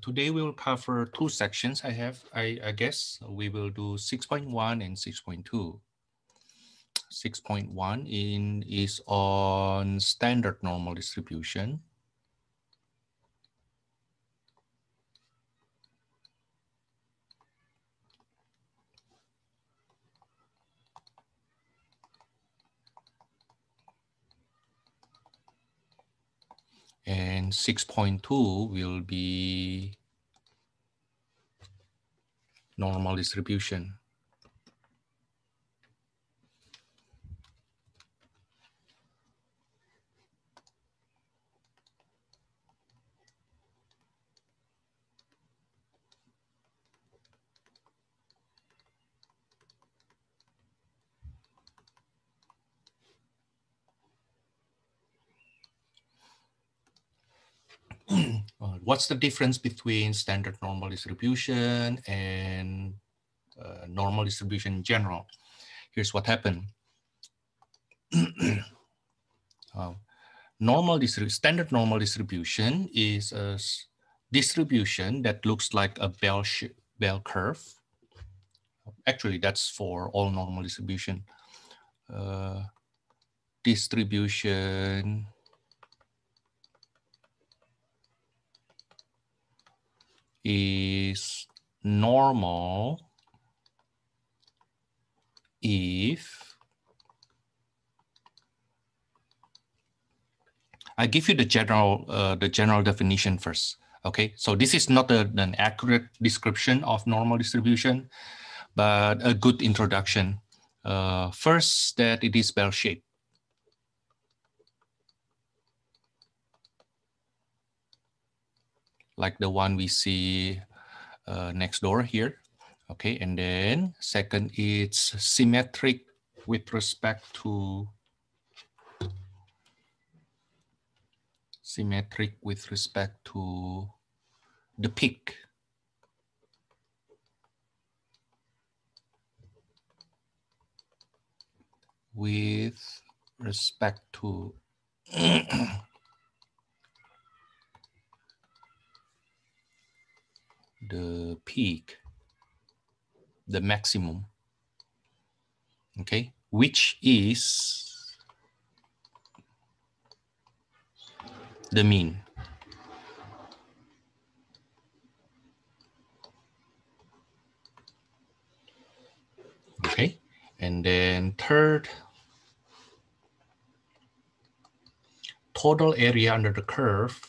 Today we will cover two sections. I guess we will do 6.1 and 6.2. 6.1 is on standard normal distribution. And 6.2 will be normal distribution. What's the difference between standard normal distribution and normal distribution in general? Here's what happened. Standard normal distribution is a distribution that looks like a bell curve. Actually, that's for all normal distribution. Distribution is normal if I give you the general definition first. Okay, so this is not an accurate description of normal distribution, but a good introduction. First, that it is bell-shaped. Like the one we see next door here. Okay, and then second, it's symmetric with respect to the peak. With respect to the peak, the maximum, okay, which is the mean. Okay, and then third, total area under the curve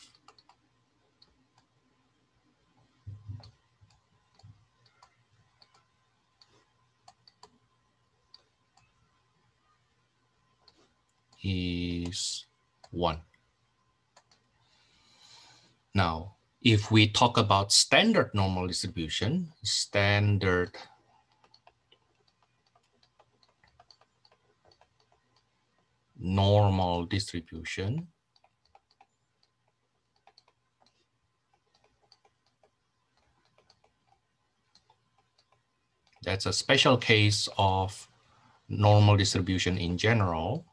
is 1. Now, if we talk about standard normal distribution, standard normal distribution, that's a special case of normal distribution in general,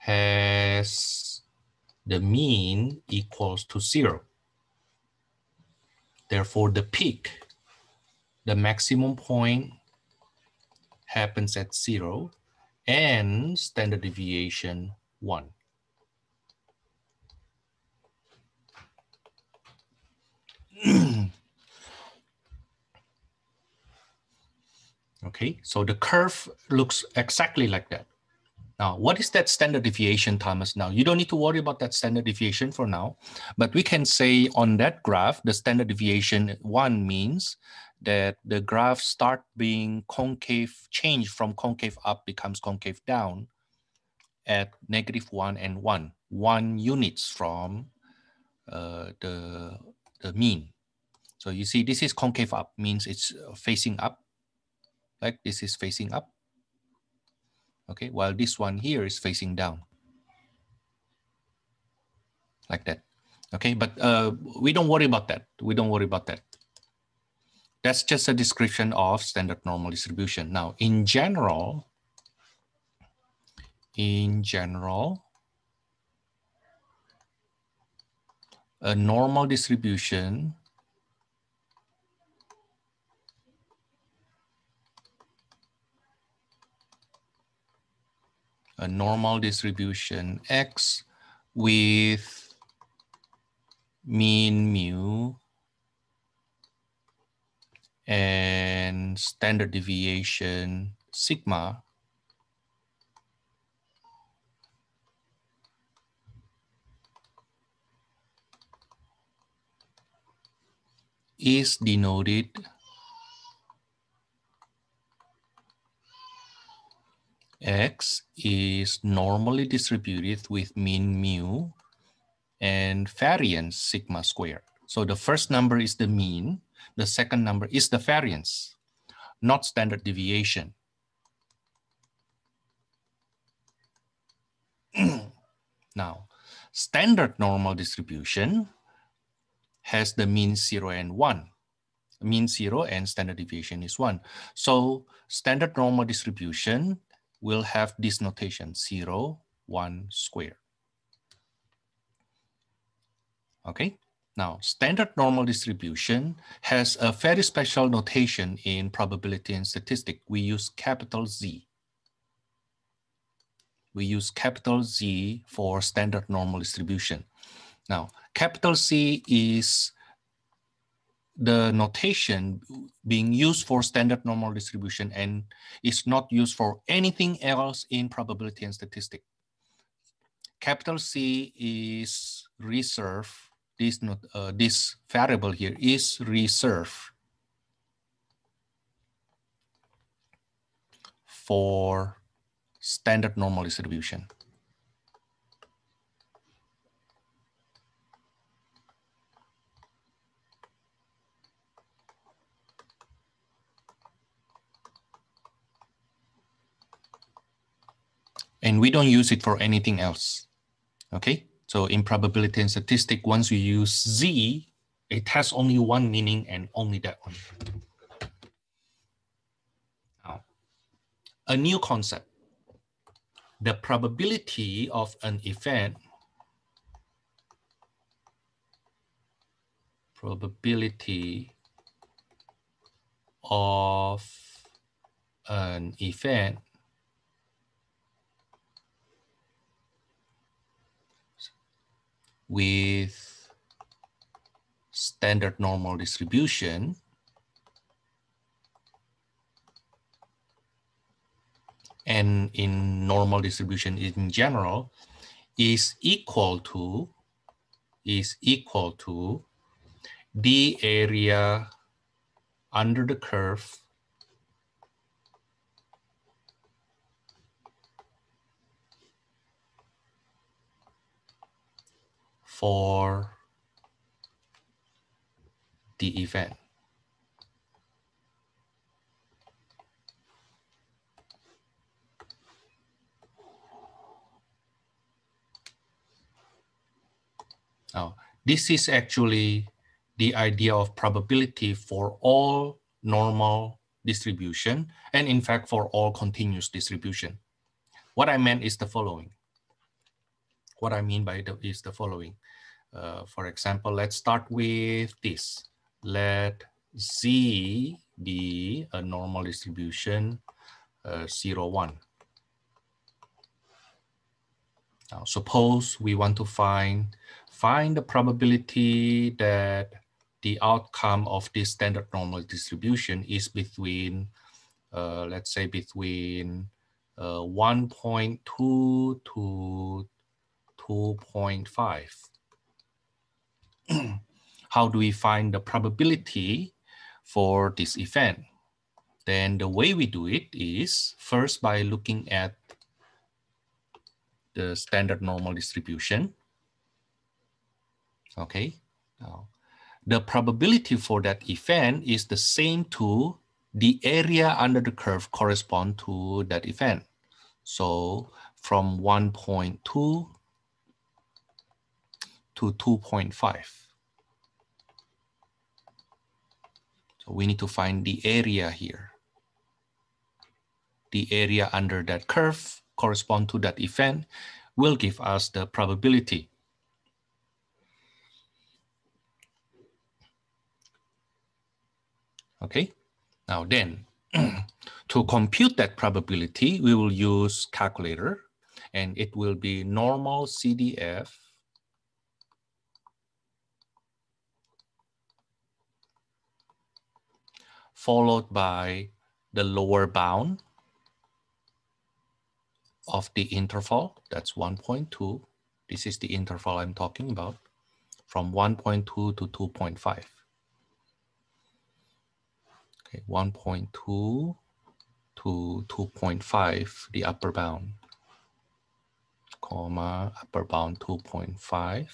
has the mean equals to 0. Therefore, the peak, the maximum point happens at 0 and standard deviation 1. Okay, so the curve looks exactly like that. Now, what is that standard deviation, Thomas? Now, you don't need to worry about that standard deviation for now, but we can say on that graph, the standard deviation 1 means that the graph start being concave, change from concave up becomes concave down at -1 and 1 units from the mean. So you see, this is concave up, means it's facing up, like this is facing up. Okay, while this one here is facing down, like that. Okay, but we don't worry about that. We don't worry about that. That's just a description of standard normal distribution. Now, in general, a normal distribution normal distribution X with mean mu and standard deviation sigma is denoted X is normally distributed with mean mu and variance sigma squared. So the first number is the mean, the second number is the variance, not standard deviation. Now, standard normal distribution has the mean 0 and 1. Mean 0 and standard deviation is 1. So standard normal distribution will have this notation 0, 1 squared. Okay, now standard normal distribution has a very special notation in probability and statistics. We use capital Z. We use capital Z for standard normal distribution. Now, capital C is the notation being used for standard normal distribution and is not used for anything else in probability and statistics. Capital C is reserved, this variable here is reserved for standard normal distribution. And we don't use it for anything else. Okay, so in probability and statistics, once you use Z, it has only one meaning and only that one. Now, a new concept. The probability of an event, probability of an event with standard normal distribution and in normal distribution in general is equal to the area under the curve for the event. Now, this is actually the idea of probability for all normal distribution and in fact for all continuous distribution. What I meant is the following. What I mean by is the following. For example, let's start with this. Let Z be a normal distribution 0, 1. Now, suppose we want to find the probability that the outcome of this standard normal distribution is between, let's say between 1.2 to 2.5. How do we find the probability for this event? Then the way we do it is first by looking at the standard normal distribution. Okay, now the probability for that event is the same to the area under the curve correspond to that event. So from 1.2 to 2.5. So we need to find the area here. The area under that curve correspond to that event will give us the probability. Okay, now then, to compute that probability, we will use calculator And it will be normal CDF followed by the lower bound of the interval, that's 1.2. This is the interval I'm talking about, from 1.2 to 2.5. Okay, 1.2 to 2.5, the upper bound, comma, upper bound 2.5.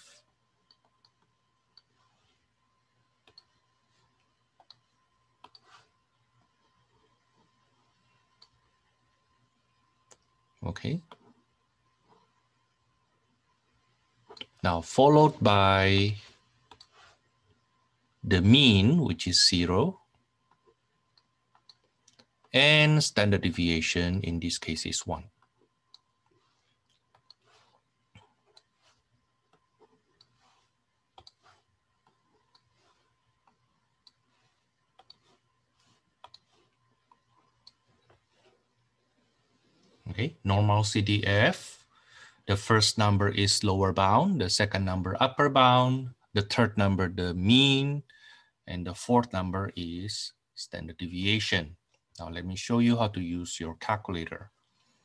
Okay. Now followed by the mean, which is 0, and standard deviation in this case is 1. Okay, normal CDF. The first number is lower bound, the second number upper bound, the third number the mean, and the fourth number is standard deviation. Now let me show you how to use your calculator.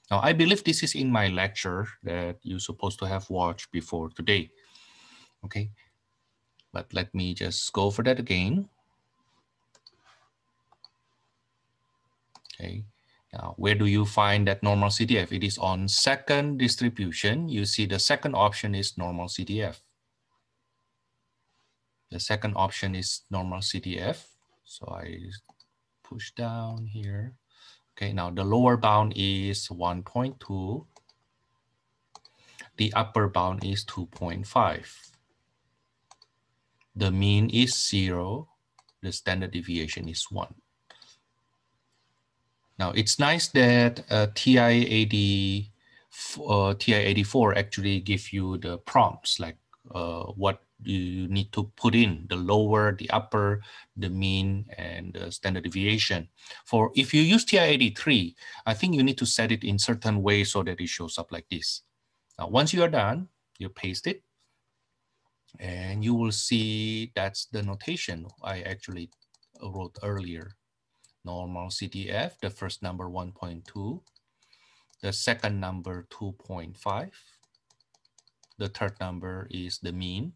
Now I believe this is in my lecture that you're supposed to have watched before today. Okay, but let me just go over that again. Okay, now where do you find that normal CDF? It is on second distribution. You see the second option is normal CDF. The second option is normal CDF. So I push down here. Okay, now the lower bound is 1.2. The upper bound is 2.5. The mean is 0. The standard deviation is 1. Now it's nice that TI-84 actually give you the prompts, like what you need to put in, the lower, the upper, the mean, and the standard deviation. For if you use TI-83, I think you need to set it in certain way so that it shows up like this. Now, once you are done, you paste it, and you will see that's the notation I actually wrote earlier. Normal CDF, the first number 1.2, the second number 2.5, the third number is the mean,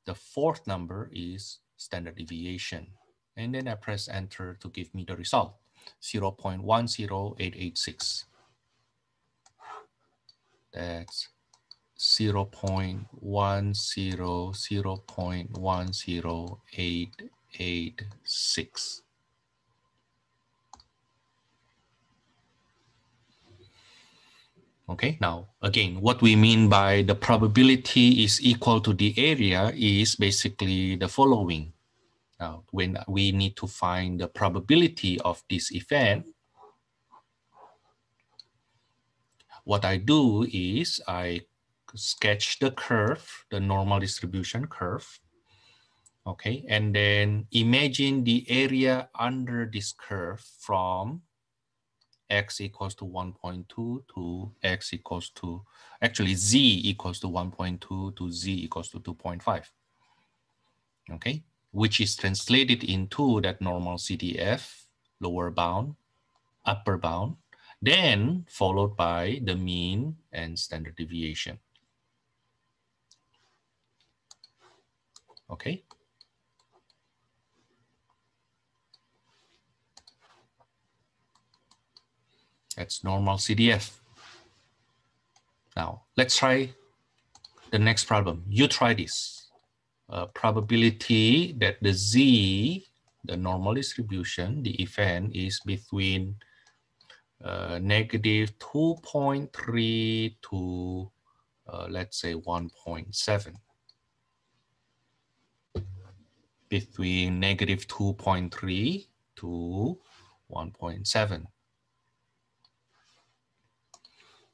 the fourth number is standard deviation. And then I press enter to give me the result, 0.10886. That's 0.10886. Okay, now again, what we mean by the probability is equal to the area is basically the following. Now, when we need to find the probability of this event, what I do is I sketch the curve, the normal distribution curve. Okay, and then imagine the area under this curve from x equals to 1.2 to x equals to, actually z equals to 1.2 to z equals to 2.5. Okay, which is translated into that normal CDF, lower bound, upper bound, then followed by the mean and standard deviation. Okay. That's normal CDF. Now, let's try the next problem. You try this. Probability that the z, the normal distribution, the event is between negative 2.3 to, let's say, 1.7. Between negative 2.3 to 1.7.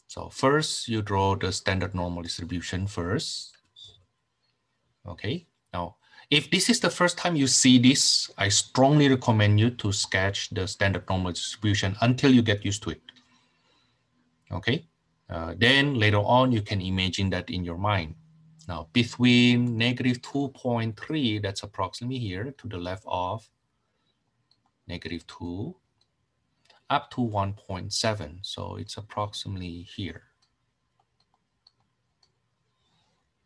So first, you draw the standard normal distribution first. Okay, now, if this is the first time you see this, I strongly recommend you to sketch the standard normal distribution until you get used to it. Okay, Then later on, you can imagine that in your mind. Now, between negative 2.3, that's approximately here to the left of negative 2, up to 1.7. So it's approximately here.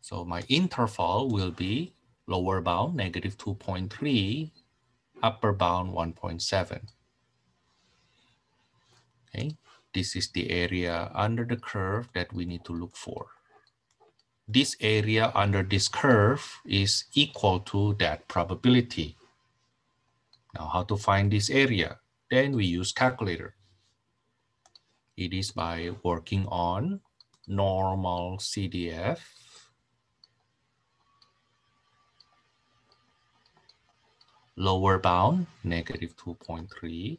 So my interval will be lower bound, negative 2.3, upper bound, 1.7. Okay, this is the area under the curve that we need to look for. This area under this curve is equal to that probability. Now, how to find this area? Then we use calculator. It is by working on Normalcdf. Lower bound, negative 2.3.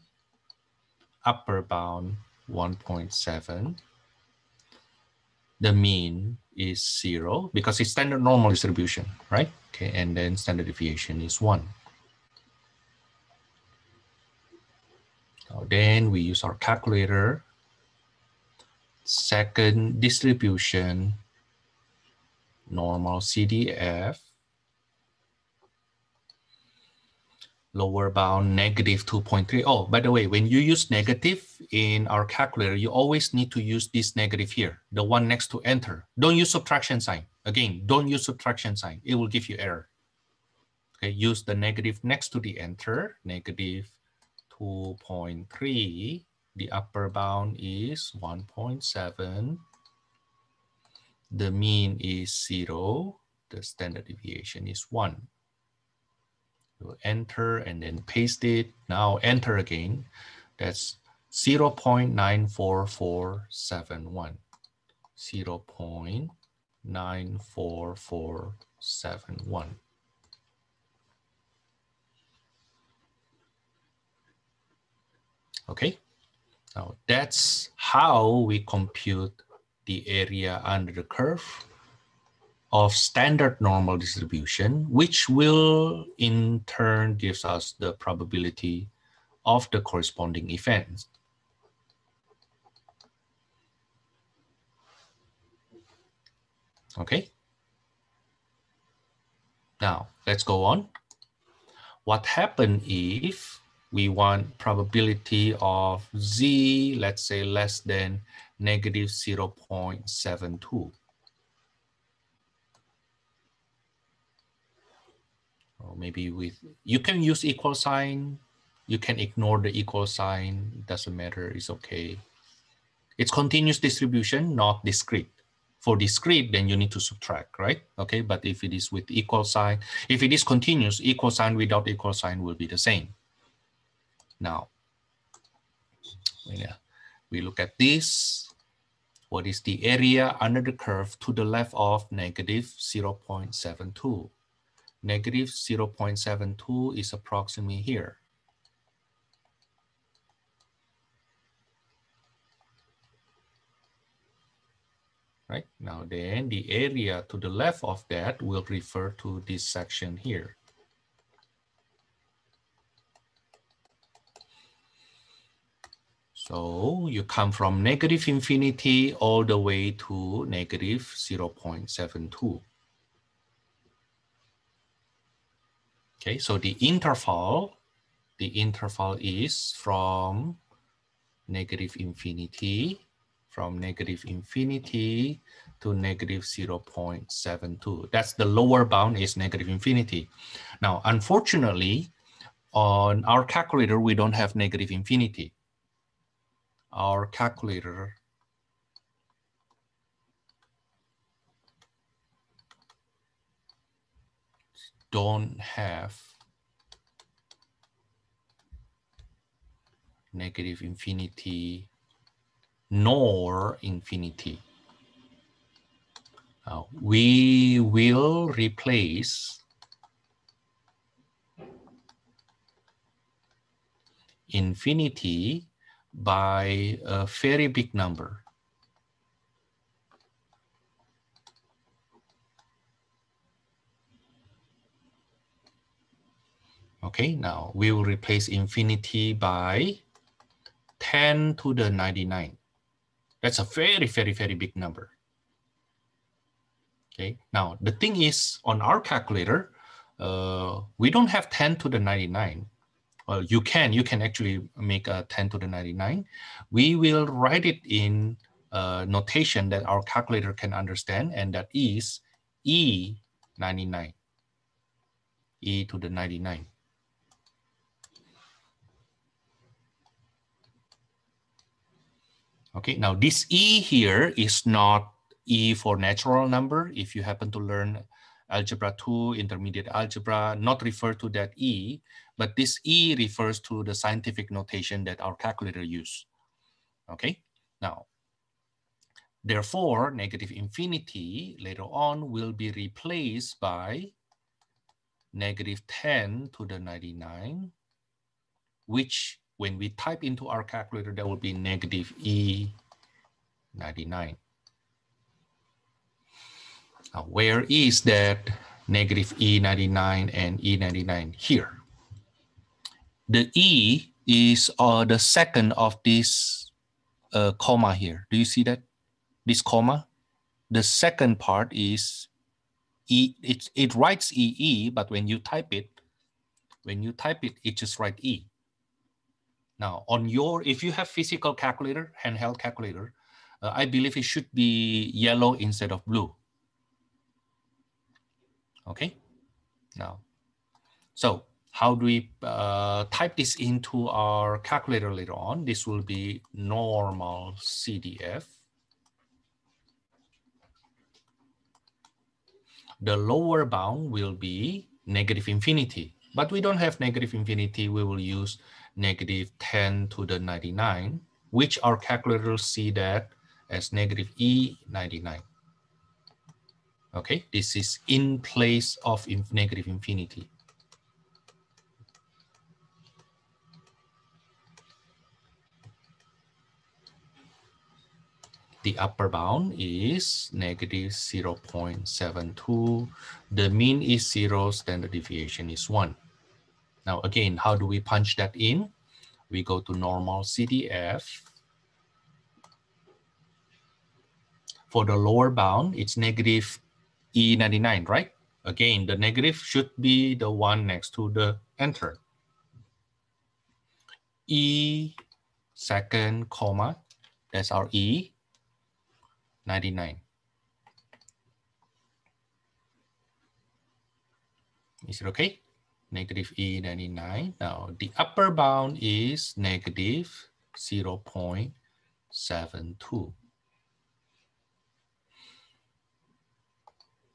Upper bound, 1.7. The mean is 0 because it's standard normal distribution, right? Okay, and then standard deviation is 1. So then we use our calculator. Second distribution, Normalcdf. Lower bound, negative 2.3. Oh, by the way, when you use negative in our calculator, you always need to use this negative here, the one next to enter. Don't use subtraction sign. Again, don't use subtraction sign. It will give you error. Okay, use the negative next to the enter, negative 2.3. The upper bound is 1.7. The mean is 0. The standard deviation is 1. You enter and then paste it. Now enter again. That's 0.94471. 0.94471. Okay. Now that's how we compute the area under the curve of standard normal distribution, which will in turn gives us the probability of the corresponding events. Okay. Now let's go on. What happens if we want probability of z, let's say less than negative 0.72? Or maybe with, you can use equal sign, you can ignore the equal sign, doesn't matter, it's okay. It's continuous distribution, not discrete. For discrete, then you need to subtract, right? Okay, but if it is with equal sign, if it is continuous, equal sign without equal sign will be the same. Now, we look at this. What is the area under the curve to the left of negative 0.72? Negative 0.72 is approximately here. Right? Now then the area to the left of that will refer to this section here. So you come from negative infinity all the way to negative 0.72. Okay, so the interval is from negative infinity to negative 0.72. That's the lower bound is negative infinity. Now, unfortunately, on our calculator, we don't have negative infinity. Our calculator don't have negative infinity nor infinity. We will replace infinity by a very big number. Okay, now we will replace infinity by 10 to the 99. That's a very, very, very big number. Okay, now the thing is, on our calculator, we don't have 10 to the 99. Well, you can actually make a 10 to the 99. We will write it in notation that our calculator can understand, and that is E99, E to the 99. Okay, now this E here is not E for natural number. If you happen to learn Algebra 2, intermediate algebra, not refer to that E, but this E refers to the scientific notation that our calculator use. Okay, now, therefore, negative infinity later on will be replaced by negative 10 to the 99, which when we type into our calculator, that will be negative E99. Now, where is that negative E99 and E99? Here. The E is the second of this comma here. Do you see that? This comma? The second part is E. It writes EE, but when you type it, it just writes E. Now, on your, if you have physical calculator, handheld calculator, I believe it should be yellow instead of blue. Okay, now, so how do we type this into our calculator later on? This will be Normalcdf. The lower bound will be negative infinity, but we don't have negative infinity. We will use negative 10 to the 99, which our calculator will see that as negative E99. Okay, this is in place of negative infinity. The upper bound is negative 0.72. The mean is 0, standard deviation is 1. Now again, how do we punch that in? We go to Normalcdf. For the lower bound, it's negative E99, right? Again, the negative should be the one next to the enter. E second comma, that's our E, 99. Is it okay? Negative E99. Now, the upper bound is negative 0.72.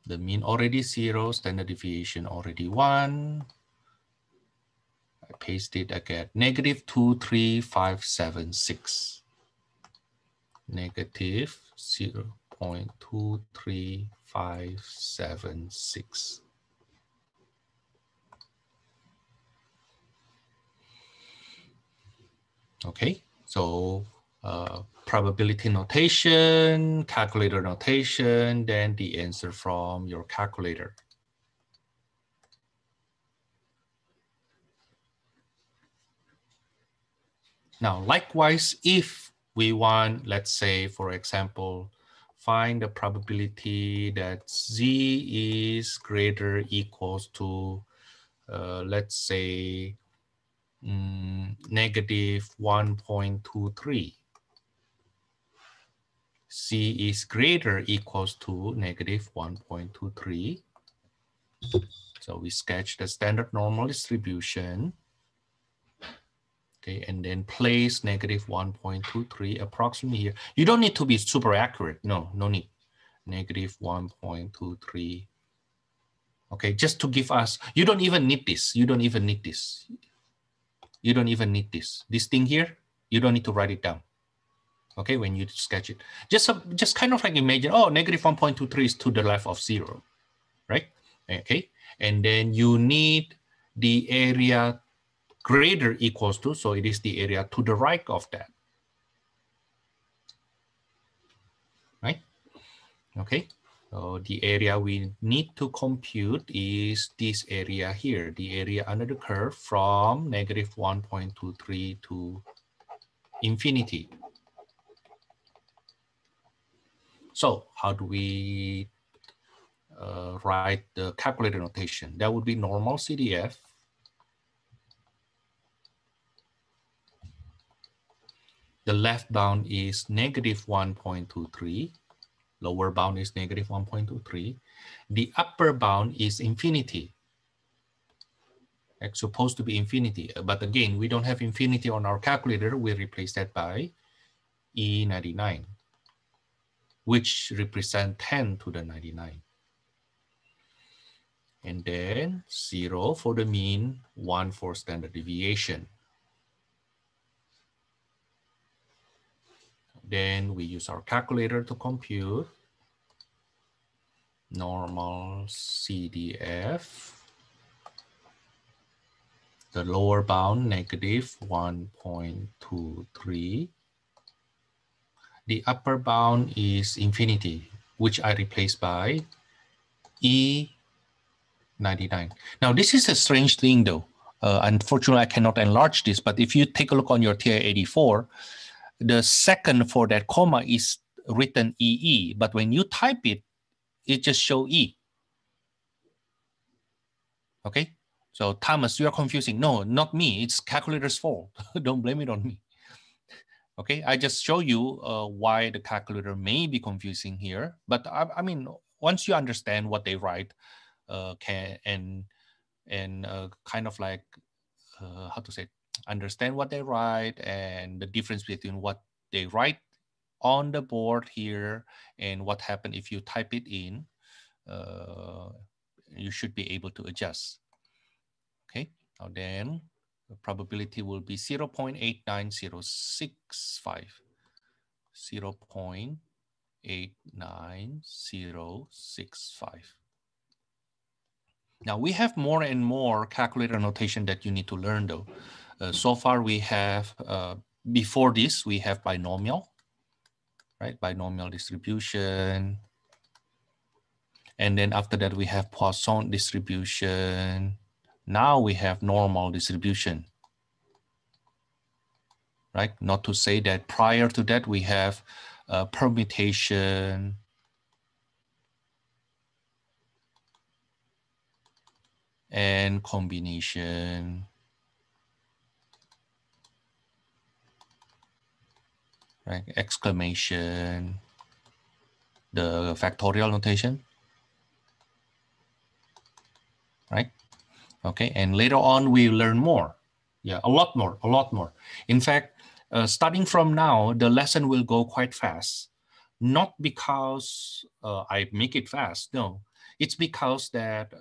The mean already 0, standard deviation already 1. I paste it again, negative 23576. Negative 0.23576. Okay, so probability notation, calculator notation, then the answer from your calculator. Now, likewise, if we want, let's say, for example, find the probability that Z is greater equals to, let's say, negative 1.23. C is greater equals to negative 1.23. So we sketch the standard normal distribution. Okay, and then place negative 1.23 approximately here. You don't need to be super accurate. No need. Negative 1.23. Okay, just to give us, you don't even need this. You don't even need this. You don't even need this. This thing here, you don't need to write it down. Okay, when you sketch it. Just kind of like imagine, oh, negative 1.23 is to the left of 0, right? Okay, and then you need the area greater equals to, so it is the area to the right of that, right? Okay, so the area we need to compute is this area here, the area under the curve from negative 1.23 to infinity. So how do we write the calculator notation? That would be normal CDF. The left bound is negative 1.23. Lower bound is negative 1.23. The upper bound is infinity. It's supposed to be infinity. But again, we don't have infinity on our calculator. We replace that by E99, which represent 10 to the 99. And then 0 for the mean, 1 for standard deviation. Then we use our calculator to compute normal CDF. The lower bound, negative 1.23. The upper bound is infinity, which I replace by E99. Now, this is a strange thing, though. Unfortunately, I cannot enlarge this, but if you take a look on your TI-84, the second for that comma is written EE, but when you type it, it just shows E. Okay? So, Thomas, you are confusing. No, not me. It's calculator's fault. Don't blame it on me. Okay, I just show you why the calculator may be confusing here. But I mean, once you understand what they write, kind of like how to say, understand what they write and the difference between what they write on the board here and what happened if you type it in, you should be able to adjust. Okay, now then the probability will be 0.89065. 0.89065. Now we have more and more calculator notation that you need to learn though. So far we have, before this, we have binomial, right? Binomial distribution. And then after that we have Poisson distribution. Now we have normal distribution, right? Not to say that prior to that we have permutation, and combination, right? Exclamation, the factorial notation, right? Okay, and later on we learn more. Yeah, a lot more. In fact, starting from now, the lesson will go quite fast. Not because I make it fast, no. It's because that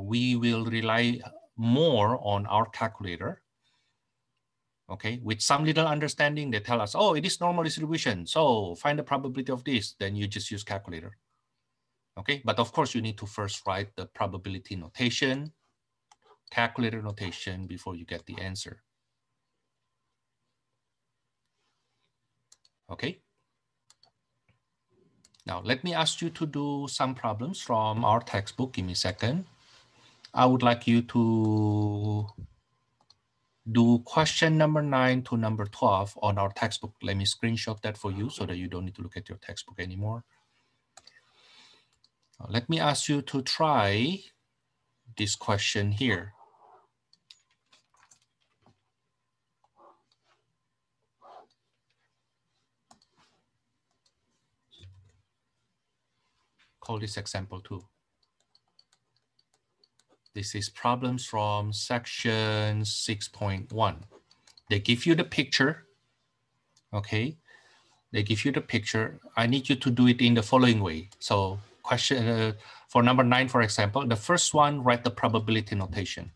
we will rely more on our calculator. Okay, with some little understanding, they tell us, oh, it is normal distribution. So find the probability of this, then you just use calculator. Okay, but of course you need to first write the probability notation, calculator notation before you get the answer. Okay. Now let me ask you to do some problems from our textbook. Give me a second. I would like you to do question number 9 to number 12 on our textbook. Let me screenshot that for you so that you don't need to look at your textbook anymore. Let me ask you to try this question here. Call this example 2. This is problems from section 6.1. They give you the picture, okay? They give you the picture. I need you to do it in the following way. So question for number 9, for example, the first one, write the probability notation.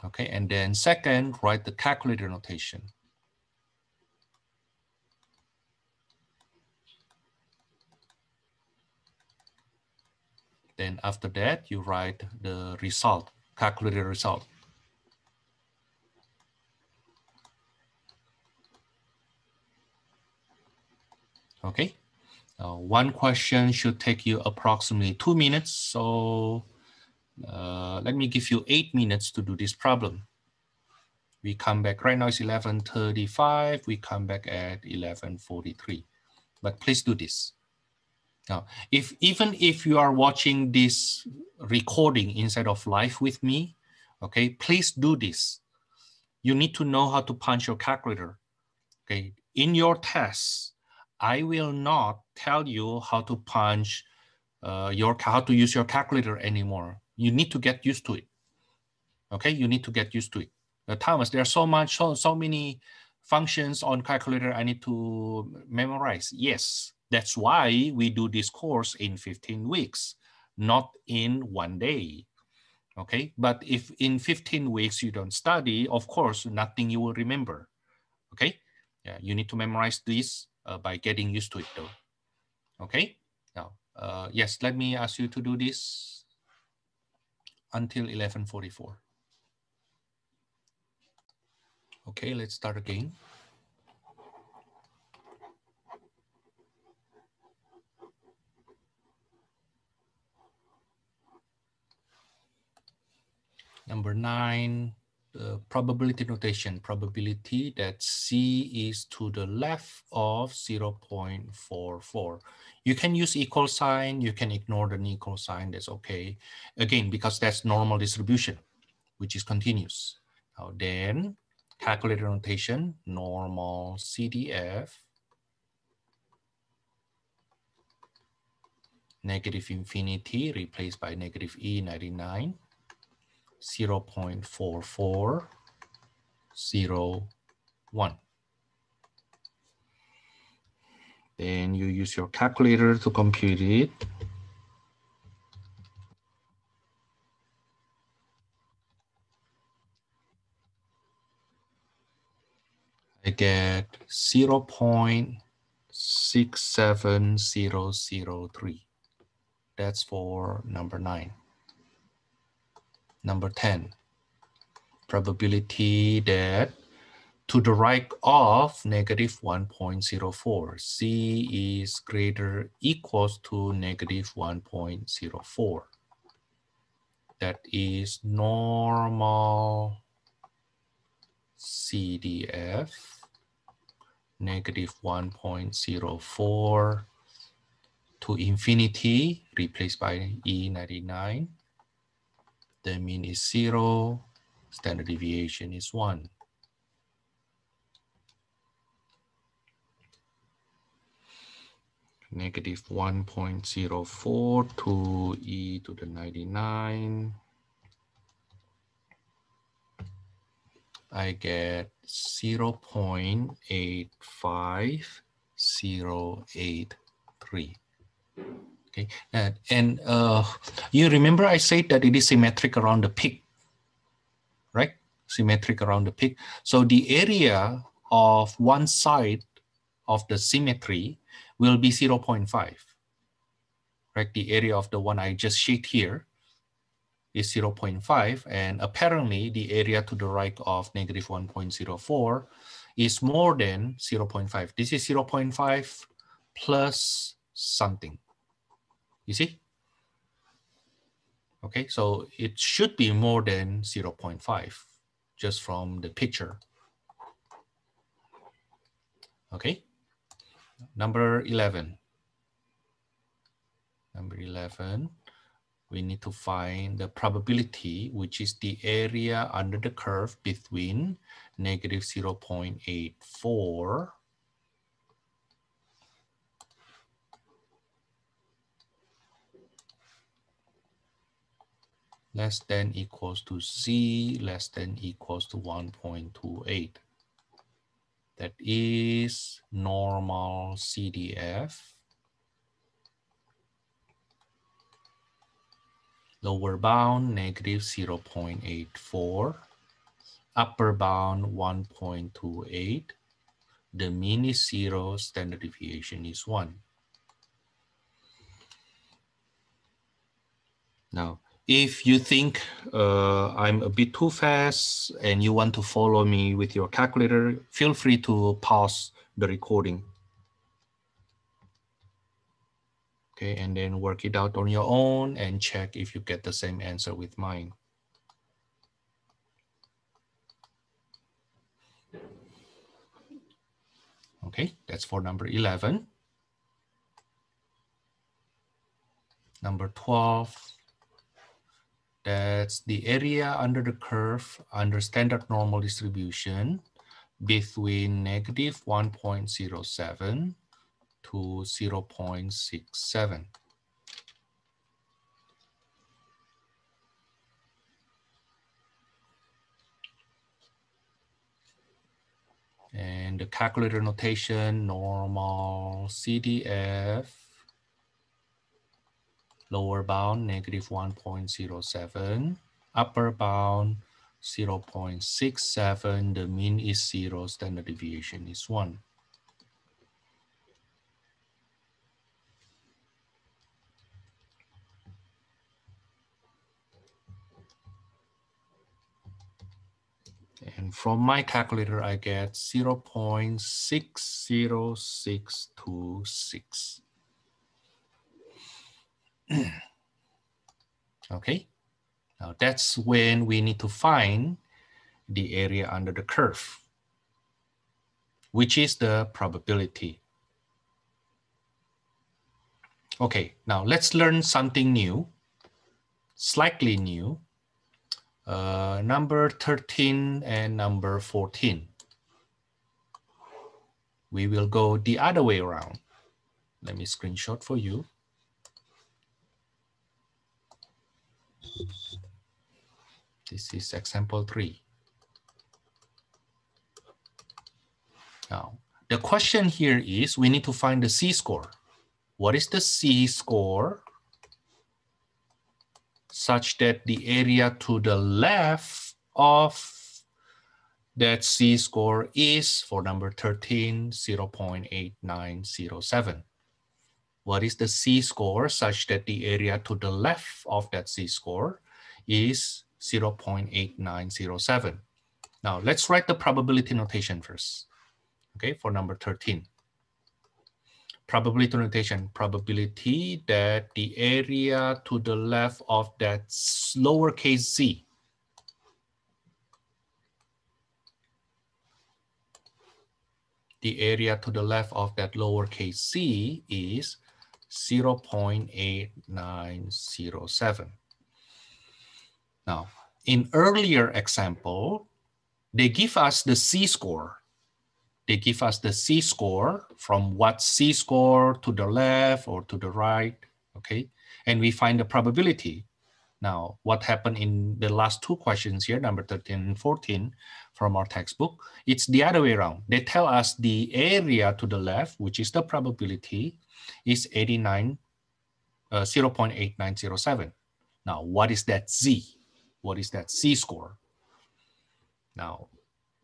Okay, and then second, write the calculator notation. Then after that, you write the result, calculator result. Okay, one question should take you approximately 2 minutes. So Let me give you 8 minutes to do this problem. We come back, right now it's 11:35, we come back at 11:43, but please do this. Now, even if you are watching this recording instead of live with me, okay, please do this. You need to know how to punch your calculator, okay? In your tests, I will not tell you how to punch how to use your calculator anymore. You need to get used to it, okay? You need to get used to it. Thomas, there are so many functions on calculator I need to memorize. Yes, that's why we do this course in 15 weeks, not in 1 day. Okay, but if in 15 weeks you don't study, of course, nothing you will remember. Okay, yeah, you need to memorize this by getting used to it though. Okay, now, yes, let me ask you to do this until 11:44. Okay, let's start again. Number 9, probability notation, probability that C is to the left of 0.44. You can use equal sign, you can ignore the equal sign, that's okay. Again, because that's normal distribution, which is continuous. Now then, calculator notation, normal CDF, negative infinity replaced by negative E99, 0.4401. Then you use your calculator to compute it. I get 0.67003. That's for number 9. Number 10, probability that to the right of negative 1.04, C is greater equals to negative 1.04. That is normal CDF, negative 1.04 to infinity, replaced by E99. The mean is 0, standard deviation is 1. Negative 1.04 to e to the 99. I get 0.85083. Okay, and you remember I said that it is symmetric around the peak, right? Symmetric around the peak. So the area of one side of the symmetry will be 0.5, right? The area of the one I just shaded here is 0.5, and apparently the area to the right of negative 1.04 is more than 0.5. This is 0.5 plus something, you see? Okay, so it should be more than 0.5 just from the picture. Okay, number 11. Number 11, we need to find the probability, which is the area under the curve between negative 0.84 less than equals to Z less than equals to 1.28. That is normal CDF. Lower bound, negative 0.84. Upper bound, 1.28. The mean is 0, standard deviation is 1. Now, if you think I'm a bit too fast and you want to follow me with your calculator, feel free to pause the recording. Okay, and then work it out on your own and check if you get the same answer with mine. Okay, that's for number 11. Number 12, that's the area under the curve under standard normal distribution between negative 1.07 to 0.67. And the calculator notation, normal CDF, lower bound negative 1.07, upper bound 0.67, the mean is 0, standard deviation is 1. And from my calculator, I get 0.60626. Okay, now that's when we need to find the area under the curve, which is the probability. Okay, now let's learn something new, slightly new. Number 13 and number 14. We will go the other way around. Let me screenshot for you. This is example 3. Now, the question here is we need to find the C-score. What is the C-score such that the area to the left of that C-score is, for number 13, 0.8907. What is the C-score such that the area to the left of that C-score is 0.8907? Now, let's write the probability notation first, okay, for number 13. Probability notation, probability that the area to the left of that lowercase z is 0.8907. Now, in earlier example, they give us the C-score. They give us the C-score from what C-score to the left or to the right, okay? And we find the probability. Now, what happened in the last two questions here, number 13 and 14 from our textbook, it's the other way around. They tell us the area to the left, which is the probability, is 0.8907. Now, what is that Z? What is that C-score? Now,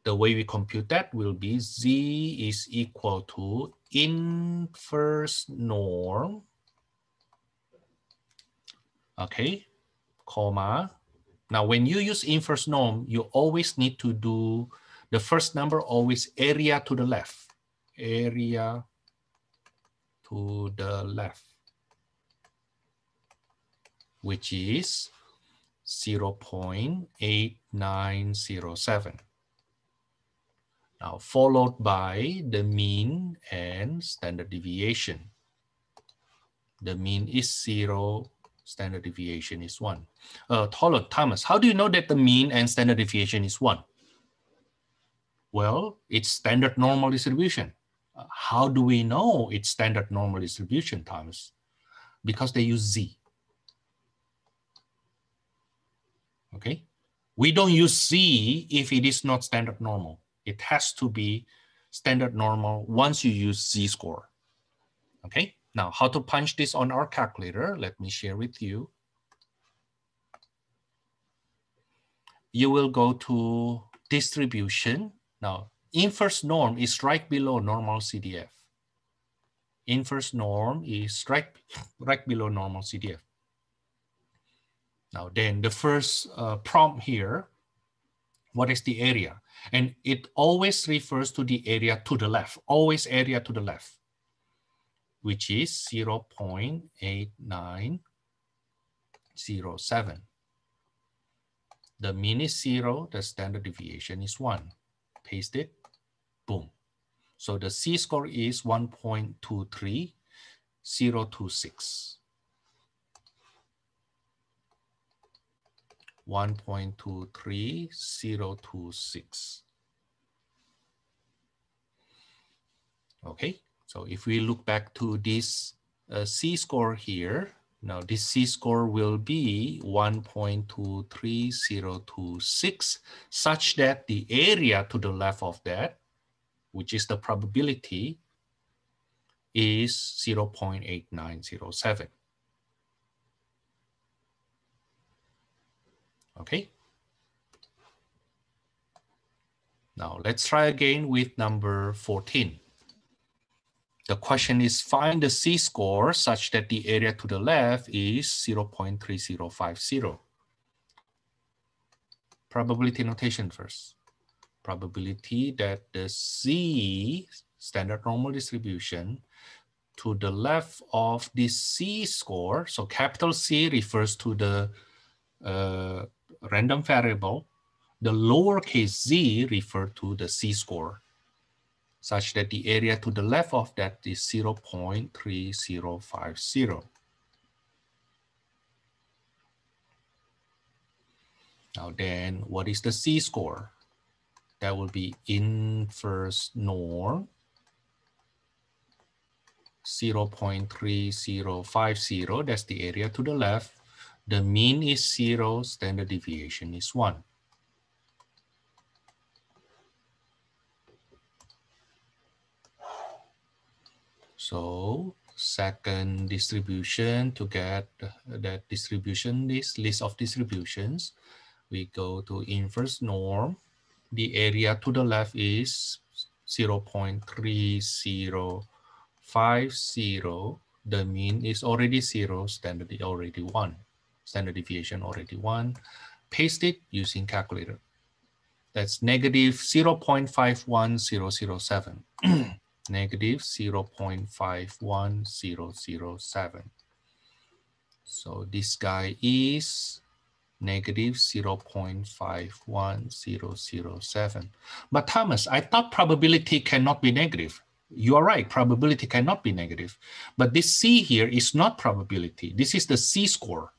the way we compute that will be Z is equal to inverse norm, okay, comma. Now, when you use inverse norm, you always need to do the first number always area to the left, area to the left, which is 0.8907. Now, followed by the mean and standard deviation. The mean is 0, standard deviation is 1. Hold on, Thomas, how do you know that the mean and standard deviation is 1? Well, it's standard normal distribution. How do we know it's standard normal distribution, Thomas? Because they use Z. Okay? We don't use Z if it is not standard normal. It has to be standard normal once you use Z-score. Okay? Now, how to punch this on our calculator? Let me share with you. You will go to distribution. Now, inverse norm is right below normal CDF. Inverse norm is right below normal CDF. Now, then the first prompt here, what is the area? And it always refers to the area to the left, always area to the left. which is 0.8907. The mean is 0, the standard deviation is 1. Paste it, boom. So the C-score is 1.23026. 1.23026. Okay, so if we look back to this C-score here, now this C-score will be 1.23026, such that the area to the left of that, which is the probability, is 0.8907. Okay. Now let's try again with number 14. The question is find the C-score such that the area to the left is 0.3050. Probability notation first. Probability that the C, standard normal distribution, to the left of this C-score, so capital C refers to the random variable, the lowercase z refer to the C-score, such that the area to the left of that is 0.3050. Now then, what is the C-score? That will be inverse norm, 0.3050, that's the area to the left. The mean is 0, standard deviation is 1. So second distribution, to get that distribution list of distributions, we go to inverse norm. The area to the left is 0.3050. The mean is already 0, standard deviation already 1. Paste it using calculator. That's negative 0.51007. Negative 0.51007. So this guy is negative 0.51007. But Thomas, I thought probability cannot be negative. You are right, probability cannot be negative. But this C here is not probability. This is the C-score.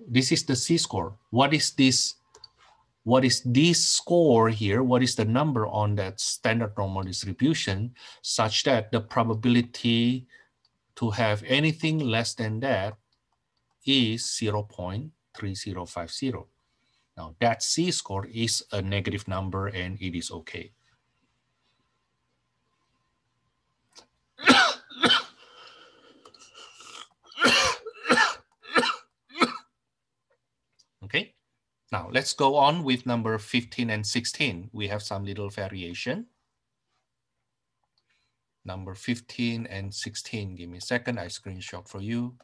This is the C-score. What is this? What is this score here? What is the number on that standard normal distribution such that the probability to have anything less than that is 0.3050. Now that C-score is a negative number and it is okay. Okay. Now let's go on with number 15 and 16. We have some little variation. Number 15 and 16. Give me a second, I screenshot for you.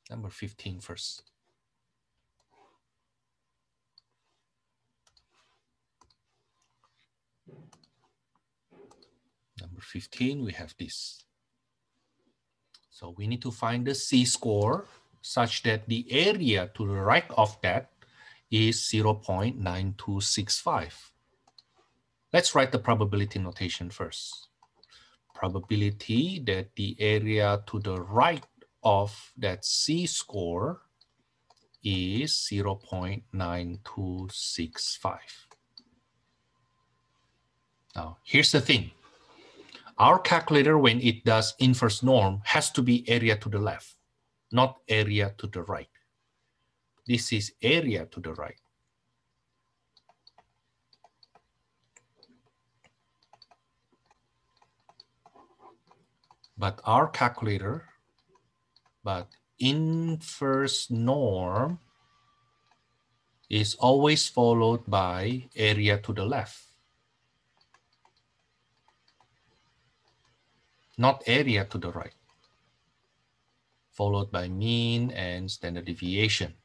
Number 15 first. Number 15, we have this. So we need to find the C-score such that the area to the right of that is 0.9265. Let's write the probability notation first. Probability that the area to the right of that C-score is 0.9265. Now, here's the thing. Our calculator, when it does inverse norm, has to be area to the left, not area to the right. This is area to the right. But our calculator, inverse norm is always followed by area to the left, not area to the right. followed by mean and standard deviation.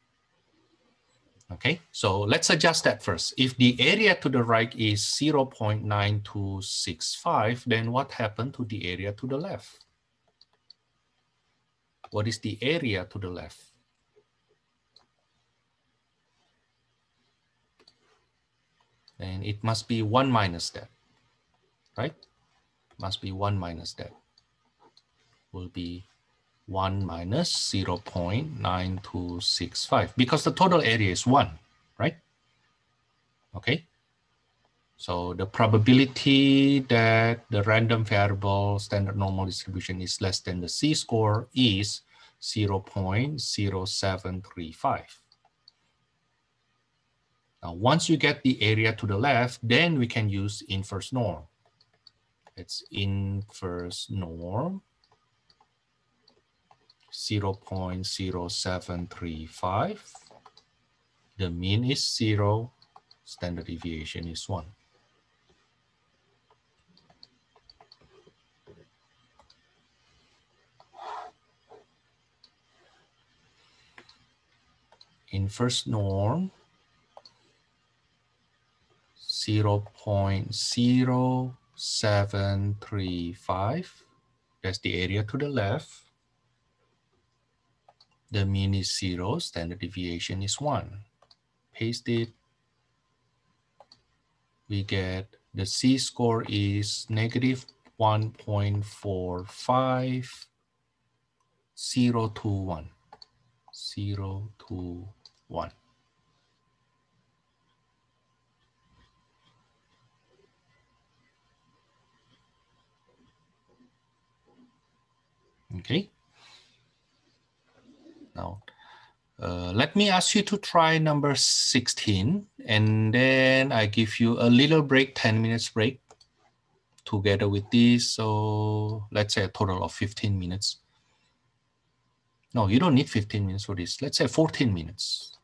Okay, so let's adjust that first. If the area to the right is 0.9265, then what happened to the area to the left? What is the area to the left? And it must be 1 minus that, right? Must be 1 minus that. Will be 1 minus 0.9265 because the total area is 1, right? Okay. So the probability that the random variable standard normal distribution is less than the z-score is 0.0735. Now, once you get the area to the left, then we can use inverse norm. It's inverse norm 0.0735. The mean is 0, standard deviation is 1. Inverse norm 0.0735. That's the area to the left. The mean is 0, standard deviation is 1. Paste it. We get the z-score is negative 1.45021. 021. Okay. Now, let me ask you to try number 16, and then I give you a little break, 10 minutes break together with this. So let's say a total of 15 minutes. No, you don't need 15 minutes for this. Let's say 14 minutes.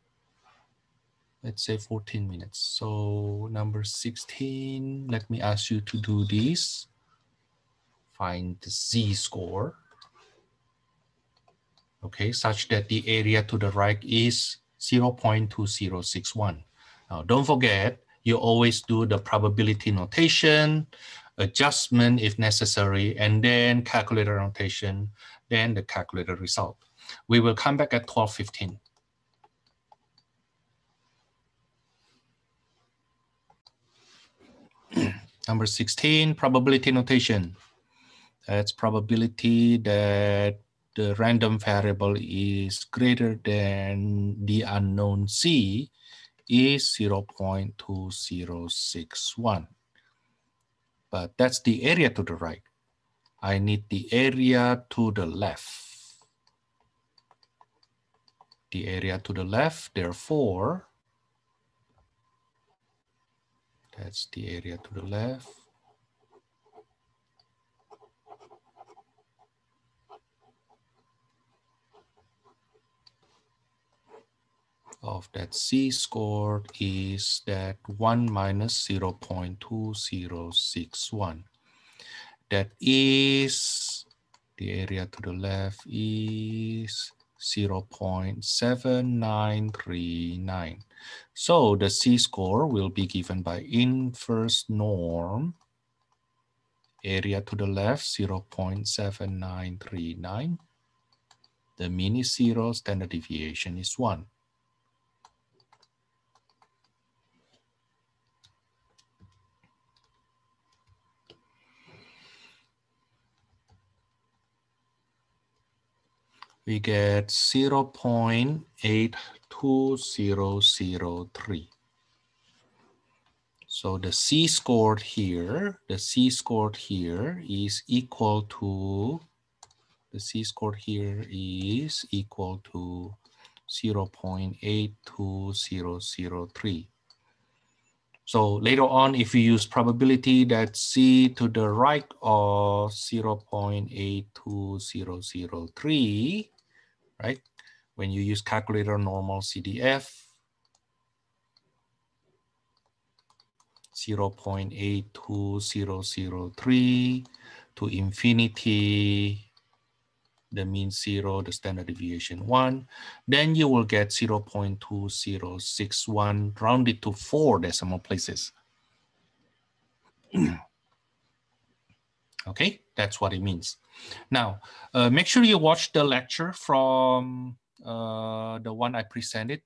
Let's say 14 minutes. So number 16, let me ask you to do this. Find the z-score. Okay, such that the area to the right is 0.2061. Now, don't forget, you always do the probability notation, adjustment if necessary, and then calculator notation, then the calculator result. We will come back at 12:15. Number 16, probability notation. That's probability that the random variable is greater than the unknown z is 0.2061. But that's the area to the right. I need the area to the left. The area to the left, therefore, that's the area to the left. Of that z-score is that 1 minus 0.2061. That is, the area to the left is 0.7939. So the z-score will be given by inverse norm, area to the left 0.7939. The mean is 0, standard deviation is 1. We get 0.8203. So the z-score here, is equal to, 0.82003. So later on, if we use probability that z to the right of 0.82003, right? When you use calculator Normalcdf, 0.82003 to infinity the mean 0, the standard deviation 1, then you will get 0.2061 rounded to 4 decimal places. Okay, that's what it means. Now, make sure you watch the lecture from the one I presented.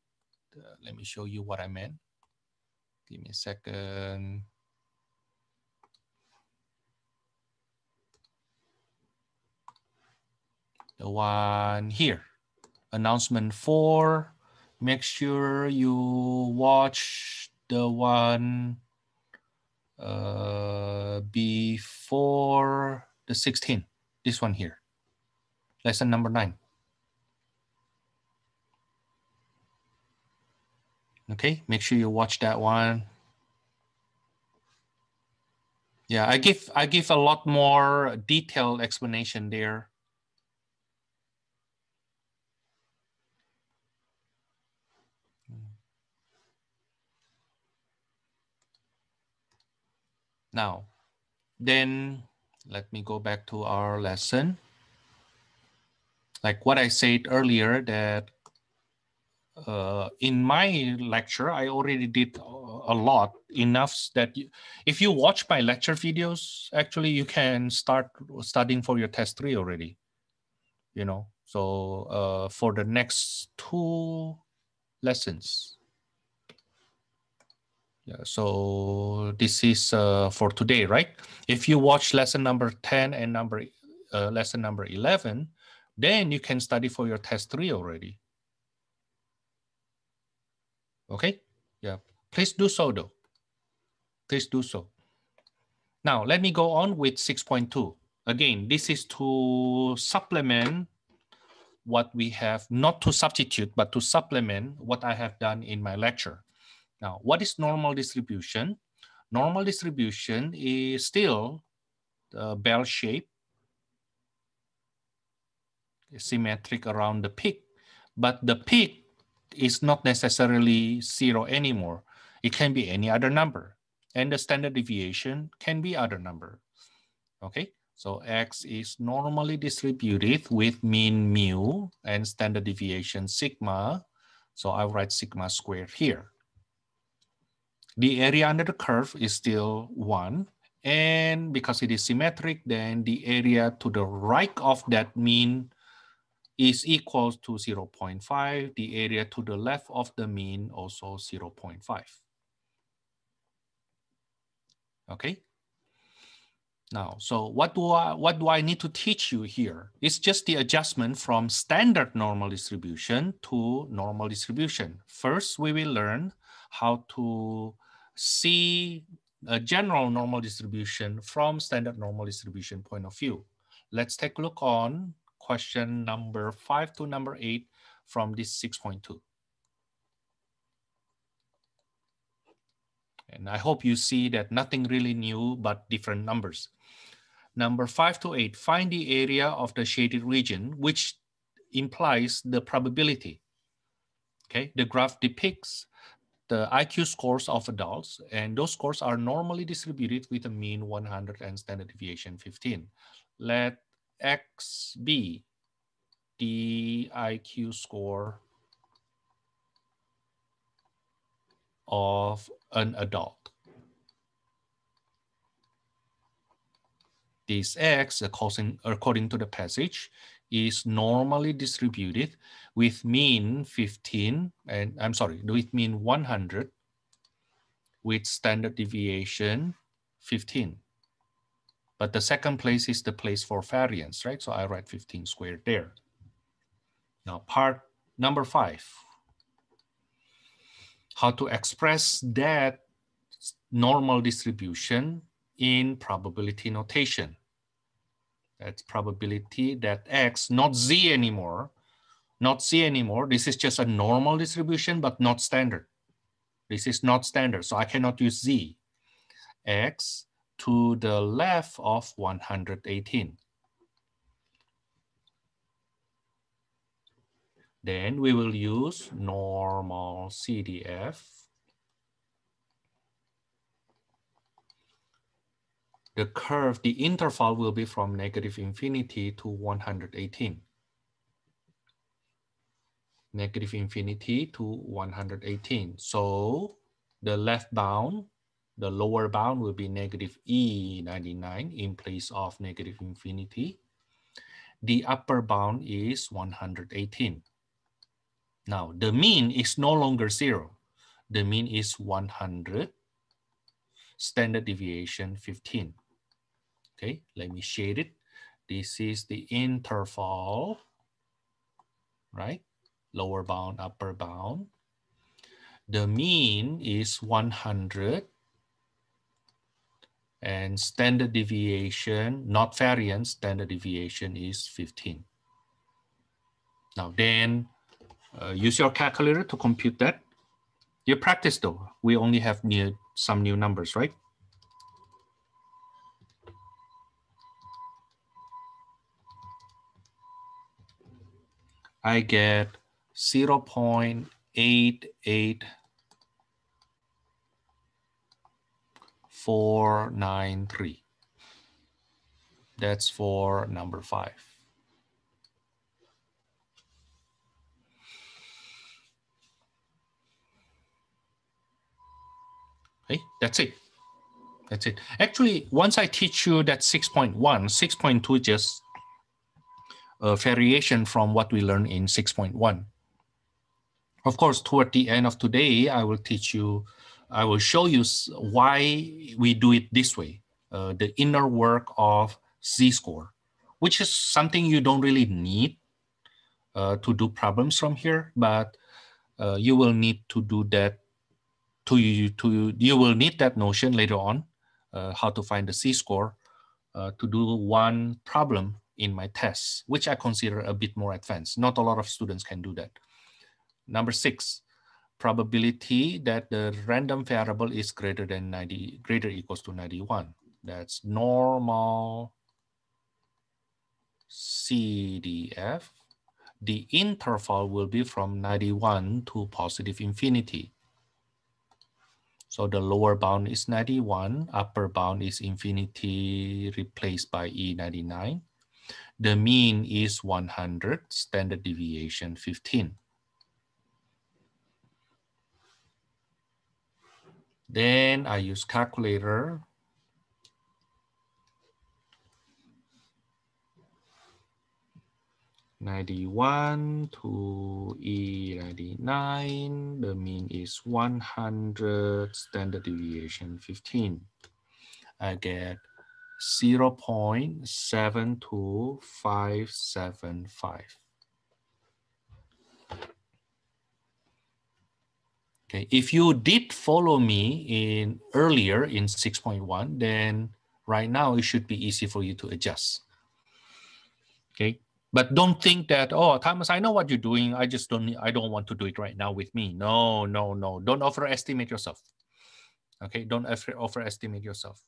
Let me show you what I meant. Give me a second. The one here, announcement 4. Make sure you watch the one before the 16, this one here, lesson number 9. Okay, make sure you watch that one. Yeah, I give a lot more detailed explanation there. Now, then let me go back to our lesson. Like what I said earlier, that in my lecture, I already did a lot, enough that if you watch my lecture videos, actually you can start studying for your test 3 already, you know. So for the next 2 lessons. Yeah, so this is for today, right? If you watch lesson number 10 and lesson number 11, then you can study for your test 3 already. Okay, yeah, please do so though. Please do so. Now, let me go on with 6.2. Again, this is to supplement what we have, not to substitute, but to supplement what I have done in my lecture. Now, what is normal distribution? Normal distribution is still the bell shape, symmetric around the peak, but the peak is not necessarily 0 anymore. It can be any other number, and the standard deviation can be other number. Okay, so X is normally distributed with mean mu and standard deviation sigma. So I'll write sigma squared here. The area under the curve is still 1. And because it is symmetric, then the area to the right of that mean is equal to 0.5. The area to the left of the mean also 0.5. Okay. Now, so what do I need to teach you here? It's just the adjustment from standard normal distribution to normal distribution. First, we will learn how to see a general normal distribution from standard normal distribution point of view. Let's take a look on question number 5 to number 8 from this 6.2. And I hope you see that nothing really new, but different numbers. Number 5 to 8, find the area of the shaded region, which implies the probability. Okay, the graph depicts the IQ scores of adults, and those scores are normally distributed with a mean 100 and standard deviation 15. Let X be the IQ score of an adult. This X, according to the passage, is normally distributed with mean 15, and I'm sorry, with mean 100 with standard deviation 15. But the second place is the place for variance, right? So I write 15 squared there. Now part number 5, how to express that normal distribution in probability notation. That's probability that X, not Z anymore, not Z anymore. This is just a normal distribution, but not standard. This is not standard, so I cannot use Z. X to the left of 118. Then we will use Normalcdf. The curve, the interval will be from -infinity to 118. negative infinity to 118. So the left bound, the lower bound will be negative E99 in place of negative infinity. The upper bound is 118. Now the mean is no longer 0. The mean is 100, standard deviation 15. Okay, let me shade it. This is the interval, right? Lower bound, upper bound. The mean is 100 and standard deviation, not variance, standard deviation is 15. Now then, use your calculator to compute that. You practice though. We only have some new numbers, right? I get 0.88493. That's for number 5. Okay, that's it. That's it. Actually, once I teach you that 6.1, 6.2 just a variation from what we learned in 6.1. Of course, toward the end of today, I will teach you, I will show you why we do it this way, the inner work of z-score, which is something you don't really need to do problems from here, but you will need to do that. You will need that notion later on, how to find the z-score to do one problem in my tests, which I consider a bit more advanced. Not a lot of students can do that. Number 6, probability that the random variable is greater than 90, greater equals to 91. That's normal CDF. The interval will be from 91 to positive infinity. So the lower bound is 91, upper bound is infinity replaced by E99. The mean is 100, standard deviation 15. Then I use calculator. (91 to E99), the mean is 100, standard deviation 15. I get 0.72575. Okay, if you did follow me earlier in 6.1, then right now it should be easy for you to adjust. Okay, but don't think that, oh, Thomas, I know what you're doing. I don't want to do it right now with me. No. Don't overestimate yourself. Okay, don't overestimate yourself.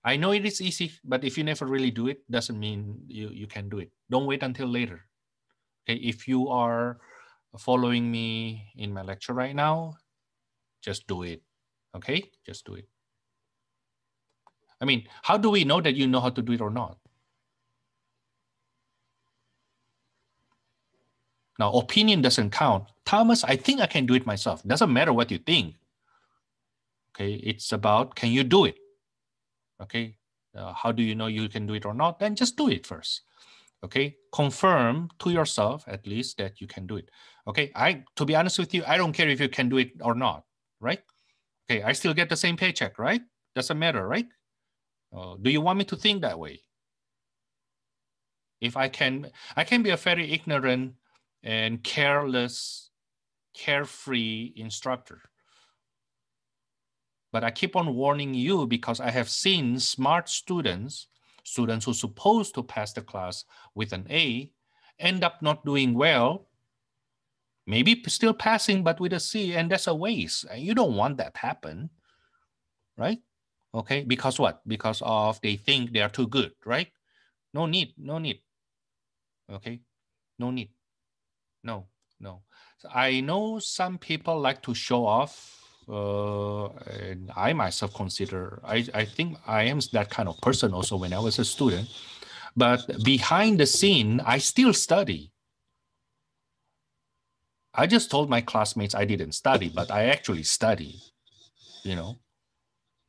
I know it is easy, but if you never really do it, doesn't mean you can do it. Don't wait until later. Okay, if you are following me in my lecture right now, just do it. Okay, just do it. I mean, how do we know that you know how to do it or not? Now, opinion doesn't count. Thomas, I think I can do it myself. Doesn't matter what you think. Okay, it's about, can you do it? Okay, how do you know you can do it or not? Then just do it first. Okay, confirm to yourself at least that you can do it. Okay, to be honest with you, I don't care if you can do it or not, right? Okay, I still get the same paycheck, right? Doesn't matter, right? Do you want me to think that way? If I can be a very ignorant and careless, carefree instructor. But I keep on warning you because I have seen smart students who are supposed to pass the class with an A, end up not doing well, maybe still passing, but with a C, and that's a waste. You don't want that to happen, right? Okay, because what? Because they think they are too good, right? No need. Okay, no need. No. So I know some people like to show off. And I myself consider, I think I am that kind of person also when I was a student. But behind the scene, I still study. I just told my classmates I didn't study, but I actually study, you know.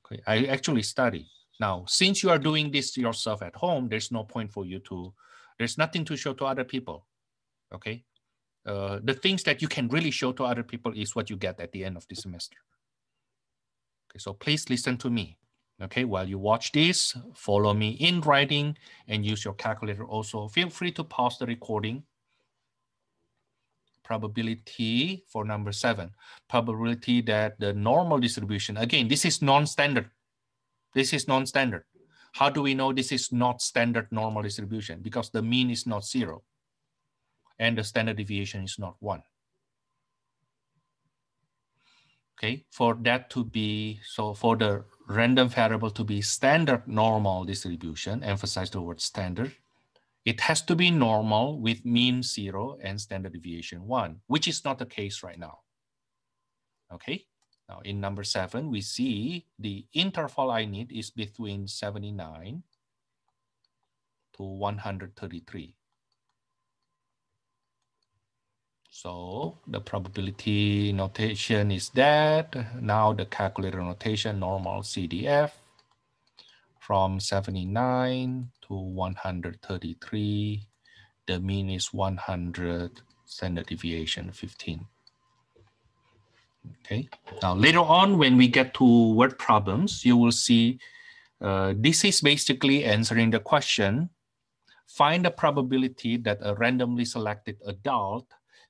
Okay, I actually study. Now, since you are doing this yourself at home, there's no point for you to, there's nothing to show to other people, okay? The things that you can really show to other people is what you get at the end of the semester. Okay, so please listen to me. Okay, while you watch this, follow me in writing and use your calculator also. Feel free to pause the recording. Probability for number 7. Probability that the normal distribution, again, this is non-standard. This is non-standard. How do we know this is not standard normal distribution? Because the mean is not 0 and the standard deviation is not 1. Okay, for that to be, so for the random variable to be standard normal distribution, emphasize the word standard, it has to be normal with mean 0 and standard deviation 1, which is not the case right now. Okay, now in number 7, we see the interval I need is between 79 to 133. So the probability notation is that. Now the calculator notation, normal CDF, from 79 to 133. The mean is 100, standard deviation 15. Okay. Now later on, when we get to word problems, you will see this is basically answering the question, find the probability that a randomly selected adult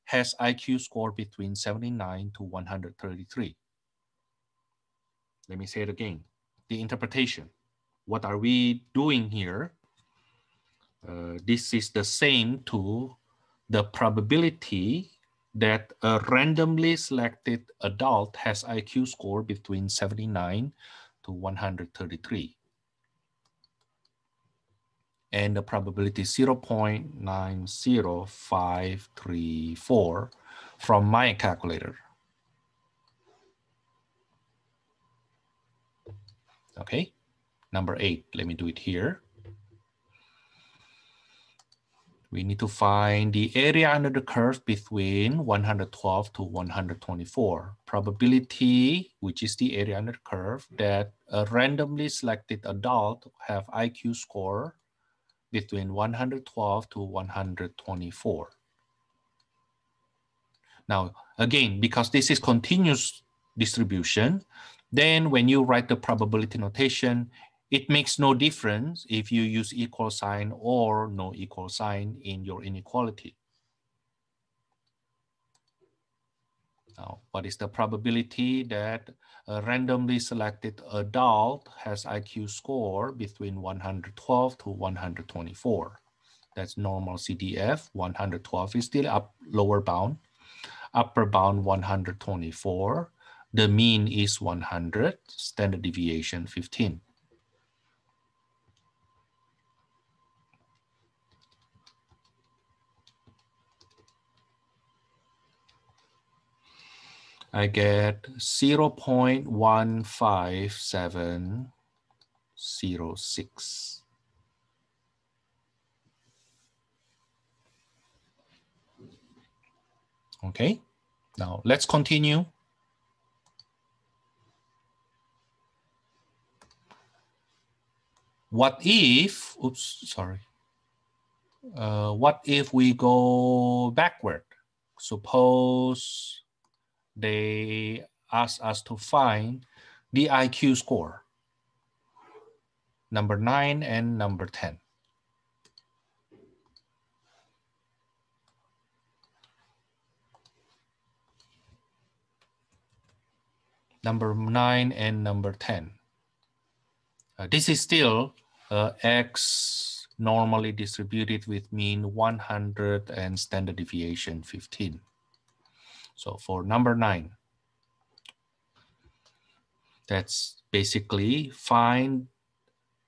has IQ score between 79 to 133. Let me say it again. The interpretation. What are we doing here? This is the same to the probability that a randomly selected adult has IQ score between 79 to 133. And the probability 0.90534 from my calculator. Okay, number 8, let me do it here. We need to find the area under the curve between 112 to 124. Probability, which is the area under the curve, that a randomly selected adult have IQ score between 112 to 124. Now, again, because this is continuous distribution, then when you write the probability notation, it makes no difference if you use equal sign or no equal sign in your inequality. Now, what is the probability that a randomly selected adult has IQ score between 112 to 124? That's normal CDF. 112 is still up lower bound. Upper bound 124. The mean is 100. Standard deviation 15. I get 0.15706. Okay, now let's continue. What if, what if we go backward? Suppose they ask us to find the IQ score, number 9 and number 10. Number 9 and number 10. This is still X normally distributed with mean 100 and standard deviation 15. So for number 9, that's basically find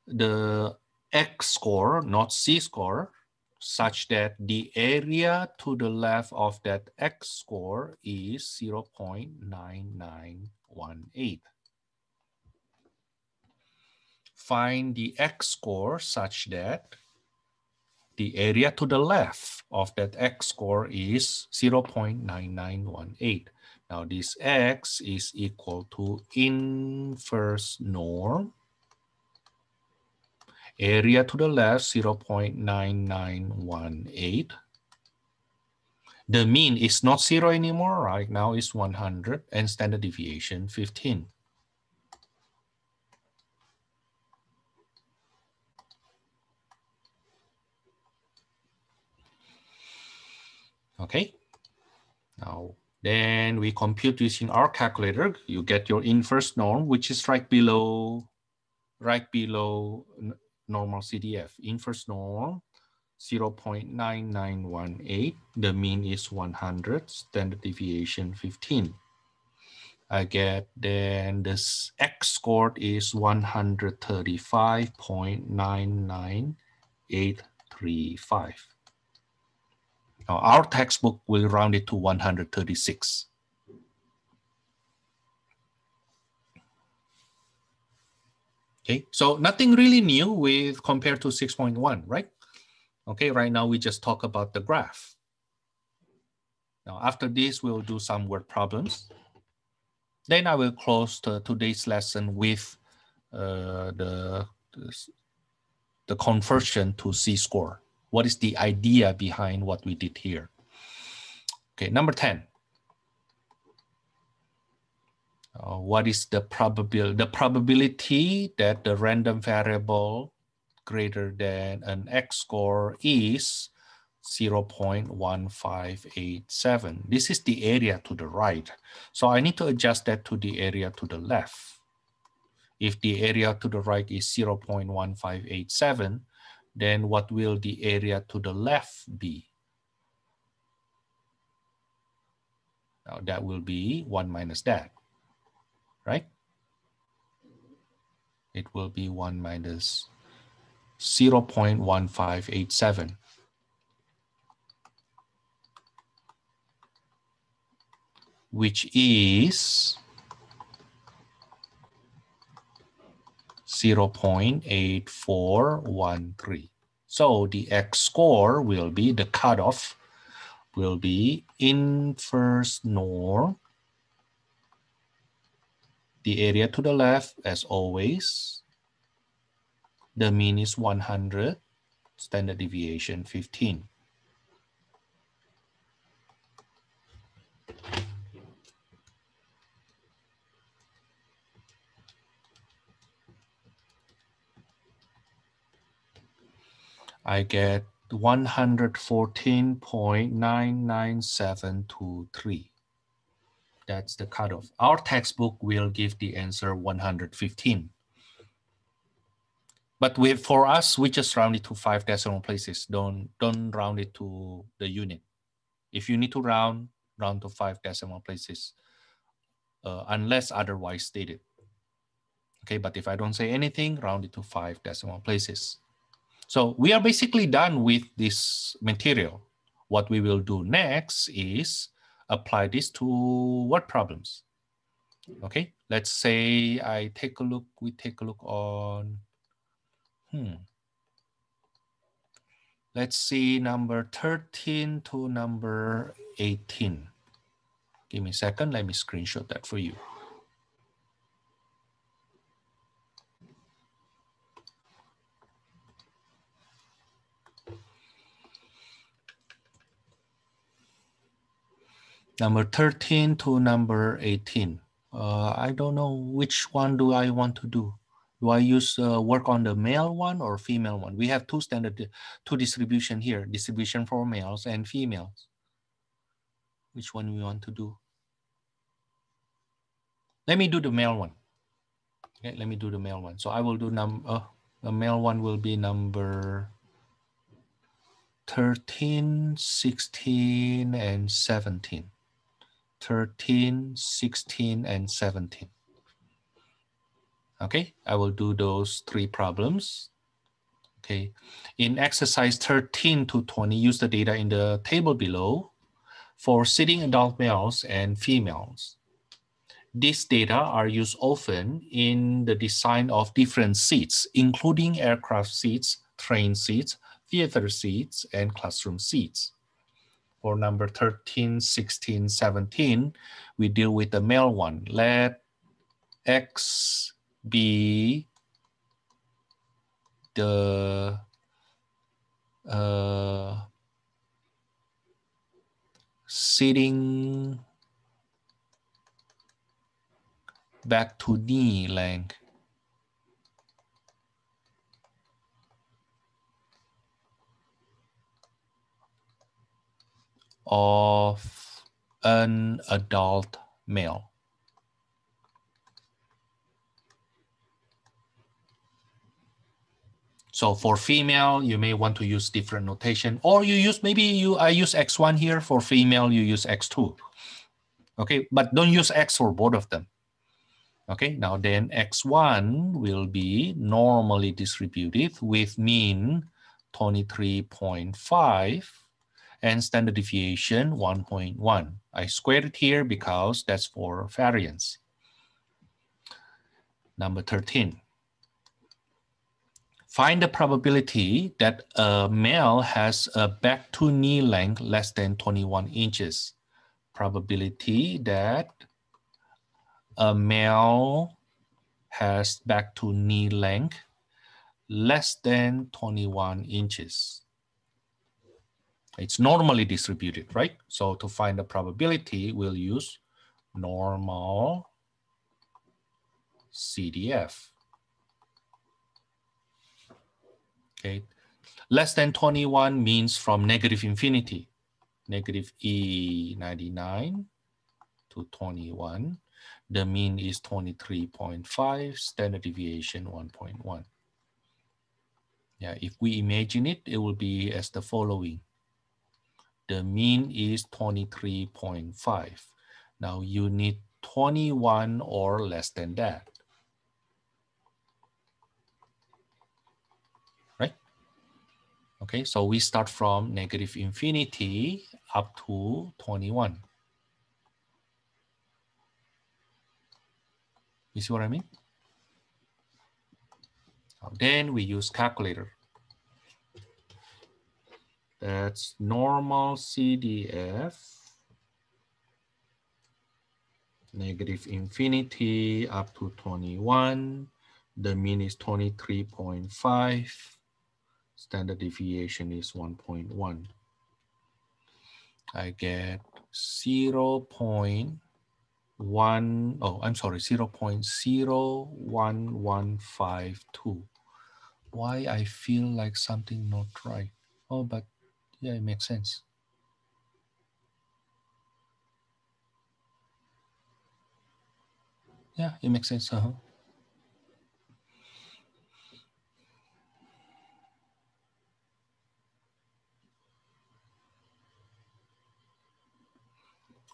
the X score, not C score, such that the area to the left of that X score is 0.9918. Find the X score such that the area to the left of that X score is 0.9918. Now this X is equal to inverse norm. Area to the left, 0.9918. The mean is not 0 anymore. Right now it's 100 and standard deviation 15. Okay. Now, then we compute using our calculator. You get your inverse norm, which is right below Normalcdf. Inverse norm, 0.9918. The mean is 100, standard deviation 15. I get then this X scored is 135.99835. Now our textbook will round it to 136. Okay, so nothing really new with compared to 6.1, right? Okay, right now we just talk about the graph. Now after this, we'll do some word problems. Then I will close today's lesson with the conversion to Z-score. What is the idea behind what we did here? Okay, number 10. What is the probability that the random variable greater than an X score is 0.1587. This is the area to the right. So I need to adjust that to the area to the left. If the area to the right is 0.1587, then what will the area to the left be? Now that will be 1 minus that, right? It will be 1 minus 0.1587. Which is 0.8413. So the X score will be, the cutoff will be inverse norm. The area to the left, as always. The mean is 100, standard deviation 15. I get 114.99723. That's the cutoff. Our textbook will give the answer 115. But for us, we just round it to 5 decimal places. Don't round it to the unit. If you need to round to 5 decimal places, unless otherwise stated. Okay, but if I don't say anything, round it to 5 decimal places. So we are basically done with this material. What we will do next is apply this to word problems. Okay, let's say we take a look on, let's see number 13 to number 18. Give me a second, let me screenshot that for you. Number 13 to number 18. I don't know which one do I want to do. Do I use work on the male one or female one? We have two distribution here, distribution for males and females. Which one we want to do? Let me do the male one. Okay, let me do the male one. So I will do the male one will be number 13, 16, and 17. 13, 16, and 17. Okay, I will do those 3 problems. Okay, in exercise 13 to 20, use the data in the table below for sitting adult males and females. These data are used often in the design of different seats, including aircraft seats, train seats, theater seats and classroom seats. For number 13, 16, 17, we deal with the male one. Let X be the sitting back to knee length of an adult male. So for female, you may want to use different notation, or you use, I use X1 here. For female, you use X2. Okay, but don't use X for both of them. Okay, now then X1 will be normally distributed with mean 23.5 and standard deviation 1.1. I squared it here because that's for variance. Number 13. Find the probability that a male has a back to knee length less than 21 inches. Probability that a male has back to knee length less than 21 inches. It's normally distributed, right? So to find the probability, we'll use normal CDF. Okay, less than 21 means from negative infinity, negative E99 to 21. The mean is 23.5, standard deviation 1.1. Yeah, if we imagine it, it will be as the following. The mean is 23.5. Now you need 21 or less than that. Right? Okay, so we start from negative infinity up to 21. You see what I mean? Then we use calculator. That's normal CDF, negative infinity up to 21. The mean is 23.5. Standard deviation is 1.1. I get 0.01. Oh, I'm sorry, 0.01152. Why I feel like something not right? Oh, but yeah, it makes sense. Yeah, it makes sense.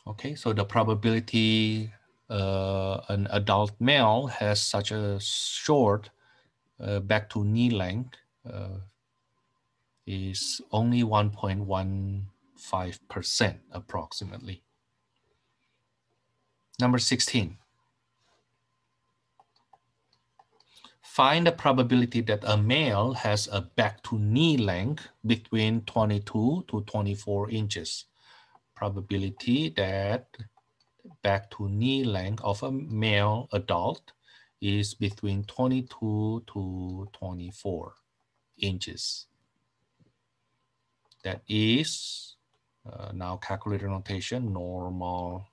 Okay, so the probability an adult male has such a short back to knee length is only 1.15% approximately. Number 16. Find the probability that a male has a back to knee length between 22 to 24 inches. Probability that back to knee length of a male adult is between 22 to 24 inches. That is, now calculator notation, normal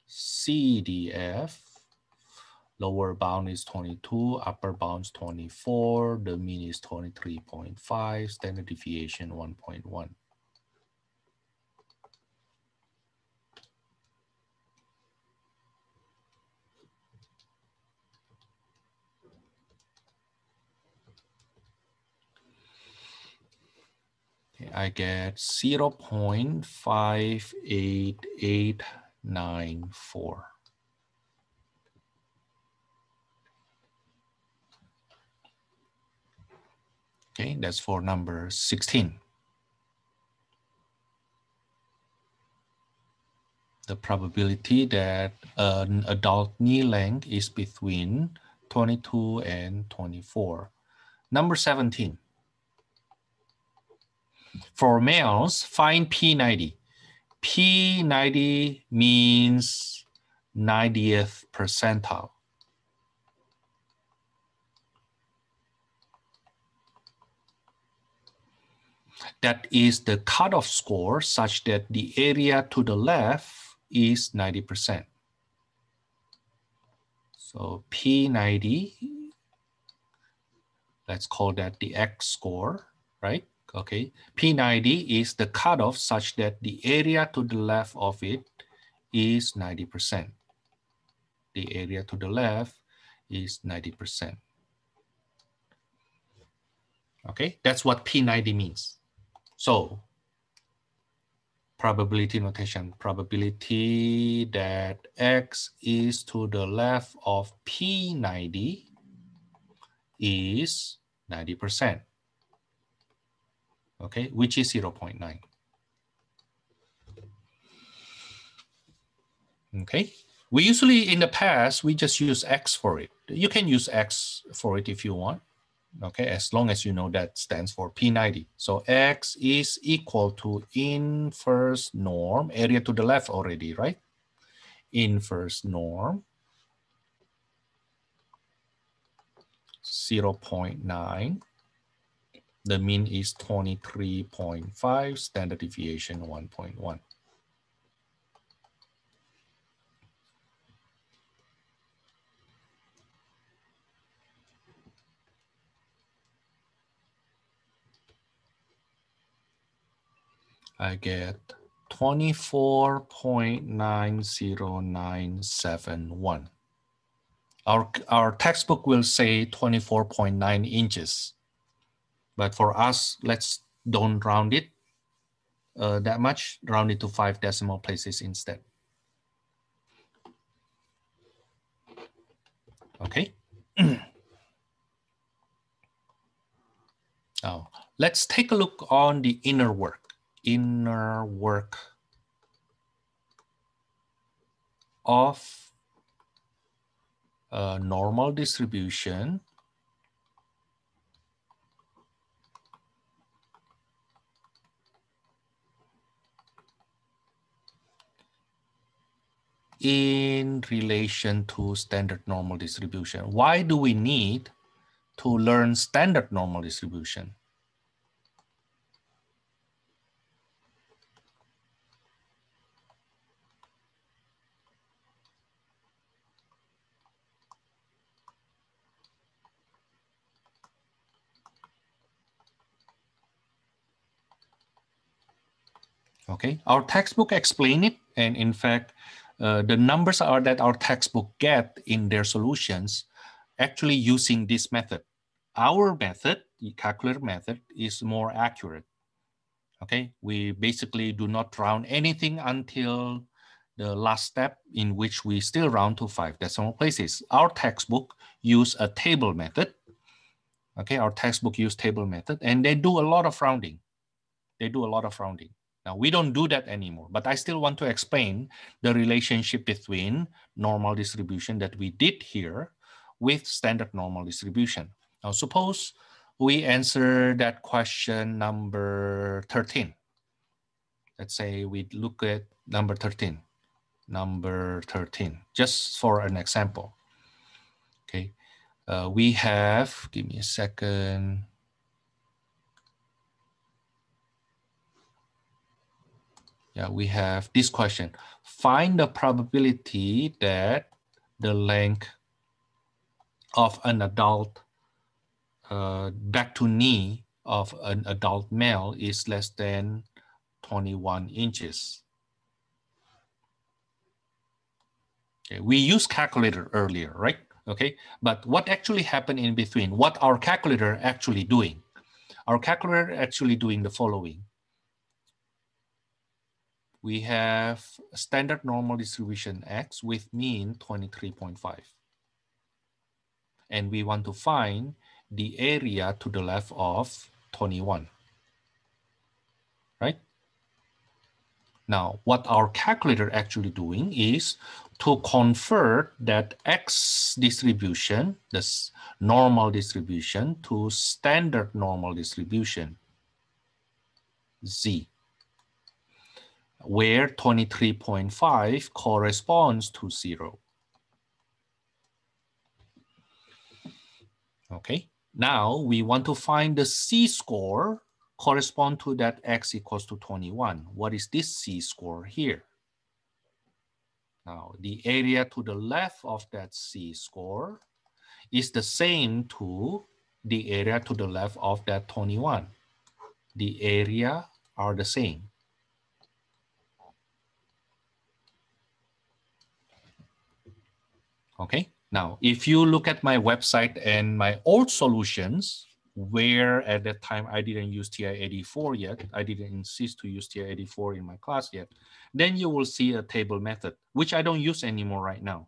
CDF. Lower bound is 22, upper bound is 24, the mean is 23.5, standard deviation 1.1. I get 0.58894. Okay, that's for number 16. The probability that an adult knee length is between 22 and 24. Number 17. For males, find P90. P90 means 90th percentile. That is the cutoff score such that the area to the left is 90%. So P90, let's call that the X score, right? Okay, P90 is the cutoff such that the area to the left of it is 90%. The area to the left is 90%. Okay, that's what P90 means. So probability notation, probability that X is to the left of P90 is 90%. Okay, which is 0.9. Okay, we usually in the past, we just use X for it. You can use X for it if you want. Okay, as long as you know that stands for P90. So X is equal to inverse norm, area to the left already, right? Inverse norm, 0.9. The mean is 23.5, standard deviation 1.1. I get 24.90971. Our textbook will say 24.9 inches. But for us, let's don't round it that much, round it to 5 decimal places instead. Okay. Now, let's take a look on the inner work. Inner work of a normal distribution in relation to standard normal distribution. Why do we need to learn standard normal distribution? Okay, our textbook explain it, and in fact, the numbers are that our textbook get in their solutions actually using this method. Our method, the calculator method, is more accurate. Okay, we basically do not round anything until the last step, in which we still round to 5 decimal places. Our textbook use a table method. Okay, our textbook use table method, and they do a lot of rounding. They do a lot of rounding. Now, we don't do that anymore, but I still want to explain the relationship between normal distribution that we did here with standard normal distribution. Now, suppose we answer that question number 13. Let's say we look at number 13. Number 13, just for an example. Okay, we have, give me a second. Yeah, we have this question. Find the probability that the length of an adult back to knee of an adult male is less than 21 inches. Okay, we used calculator earlier, right? Okay, but what actually happened in between? What our calculator actually doing? Our calculator actually doing the following. We have a standard normal distribution X with mean 23.5. And we want to find the area to the left of 21, right? Now, what our calculator actually doing is to convert that X distribution, this normal distribution, to standard normal distribution. Z, where 23.5 corresponds to 0. Okay, now we want to find the Z-score correspond to that x equals to 21. What is this Z-score here? Now, the area to the left of that Z-score is the same to the area to the left of that 21. The area are the same. Okay, now if you look at my website and my old solutions, where at that time I didn't use TI-84 yet, I didn't insist to use TI-84 in my class yet, then you will see a table method, which I don't use anymore right now.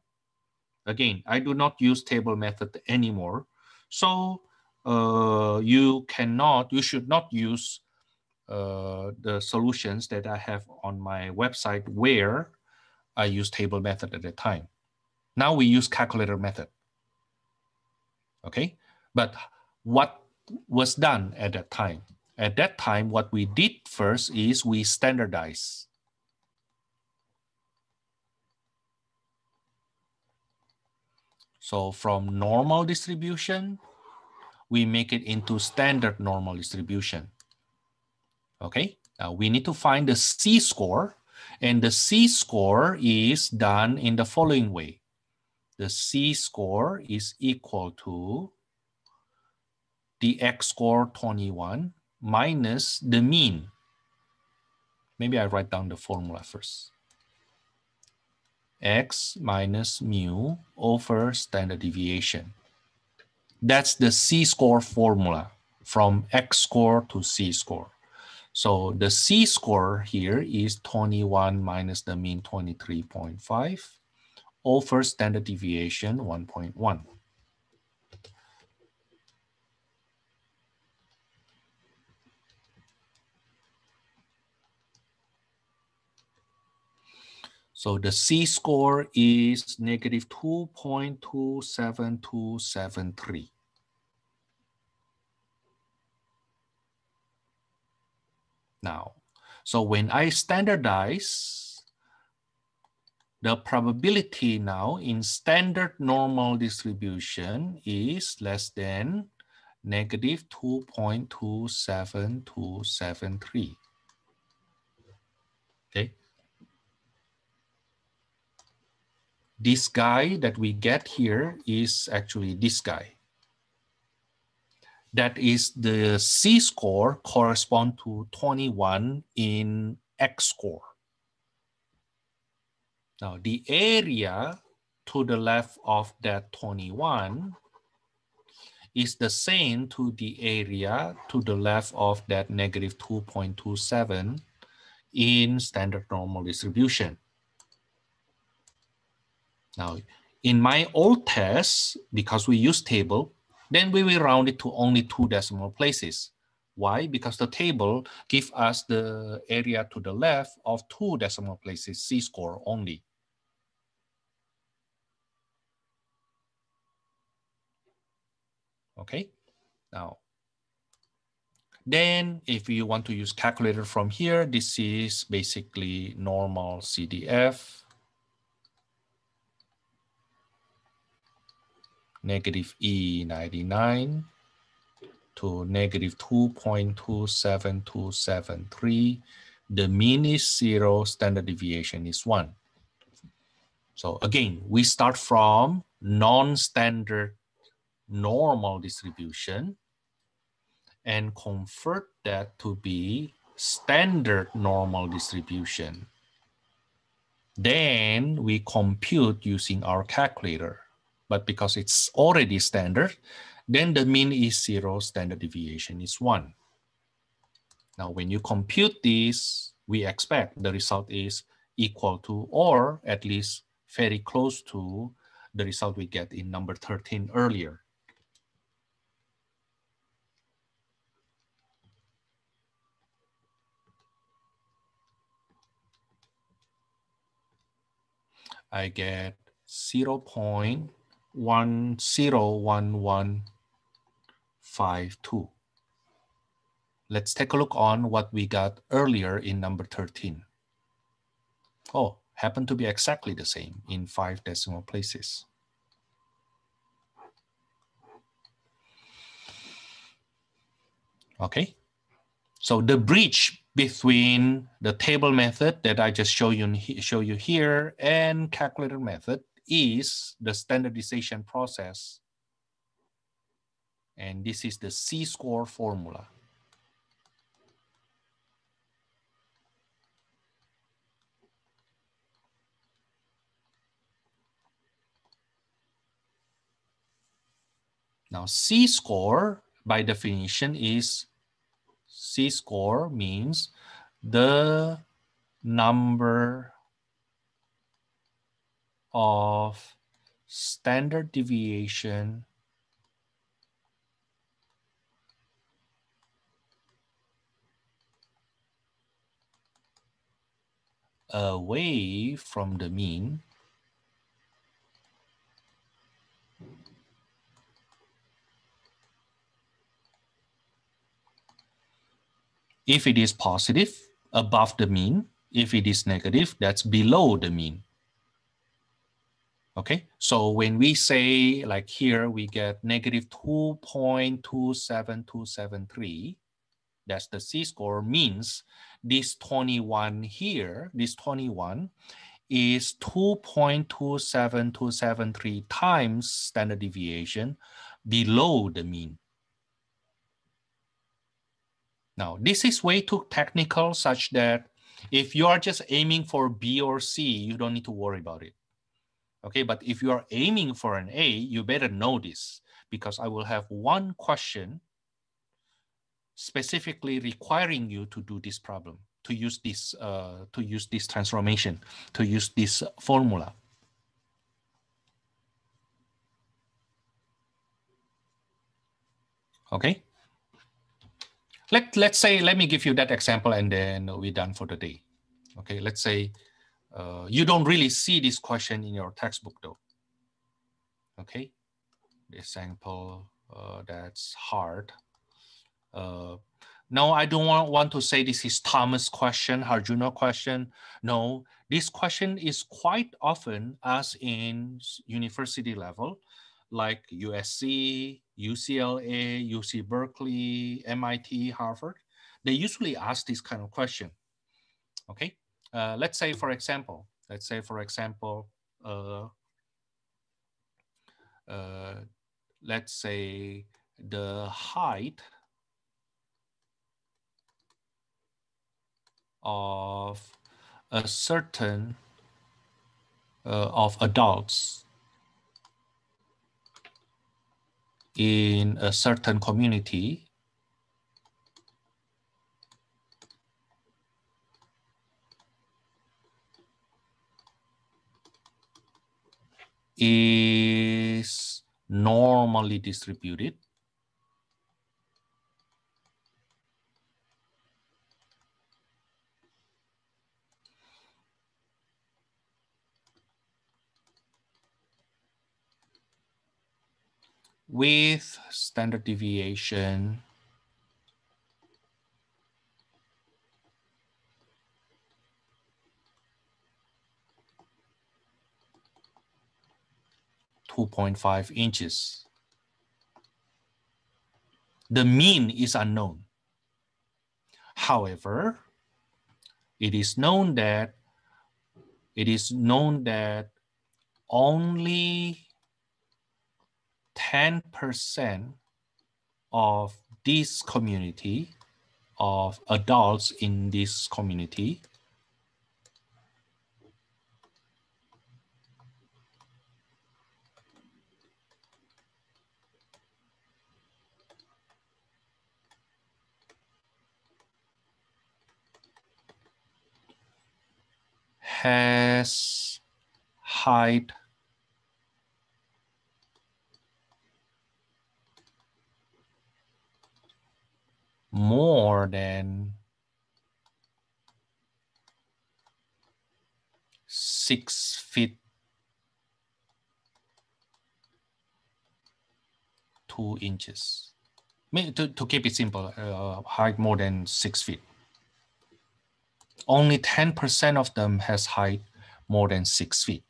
Again, I do not use table method anymore. So you should not use the solutions that I have on my website where I use table method at the time. Now we use calculator method. Okay, but what was done at that time? At that time, what we did first is we standardize. So from normal distribution, we make it into standard normal distribution. Okay, now we need to find the Z-score, and the Z-score is done in the following way. The Z-score is equal to the X-score 21 minus the mean. Maybe I write down the formula first. X minus mu over standard deviation. That's the Z-score formula from X-score to Z-score. So the Z-score here is 21 minus the mean 23.5 over standard deviation 1.1. So the Z-score is negative 2.27273. Now, so when I standardize, the probability now in standard normal distribution is less than negative 2.27273. Okay. This guy that we get here is actually this guy. That is the Z-score correspond to 21 in X-score. Now the area to the left of that 21 is the same to the area to the left of that negative 2.27 in standard normal distribution. Now, in my old test, because we use table, then we will round it to only 2 decimal places. Why? Because the table gives us the area to the left of 2 decimal places, Z-score only. Okay, now, then if you want to use calculator from here, this is basically Normalcdf. Negative E99 to negative 2.27273. The mean is 0, standard deviation is 1. So again, we start from non-standard normal distribution and convert that to be standard normal distribution. Then we compute using our calculator. But because it's already standard, then the mean is 0, standard deviation is 1. Now, when you compute this, we expect the result is equal to or at least very close to the result we get in number 13 earlier. I get 0.101152. Let's take a look on what we got earlier in number 13. Oh, happened to be exactly the same in 5 decimal places. Okay, so the bridge between the table method that I just show you here and calculator method is the standardization process. And this is the C-score formula. Now, C-score by definition is, C-score means the number of standard deviation away from the mean if it is positive, above the mean. If it is negative, that's below the mean. Okay, so when we say, like here, we get negative 2.27273, that's the C-score, means this 21 here, this 21 is 2.27273 times standard deviation below the mean. Now, this is way too technical, such that if you are just aiming for B or C, you don't need to worry about it. Okay, but if you are aiming for an A, you better know this, because I will have one question specifically requiring you to do this problem, to use this transformation, to use this formula. Okay. Let's say, let me give you that example and then we're done for the day. Okay, let's say you don't really see this question in your textbook though. Okay, the example that's hard. No, I don't want to say this is Thomas question, Arjuna question. No, this question is quite often asked in university level, like USC, UCLA, UC Berkeley, MIT, Harvard. They usually ask this kind of question. Okay, let's say for example, let's say the height of a certain of adults in a certain community is normally distributed with standard deviation 2.5 inches. The mean is unknown. However, it is known that only 10% of this community, of adults in this community, has height more than 6 feet 2 inches. To keep it simple, height more than 6 feet. Only 10% of them has height more than 6 feet.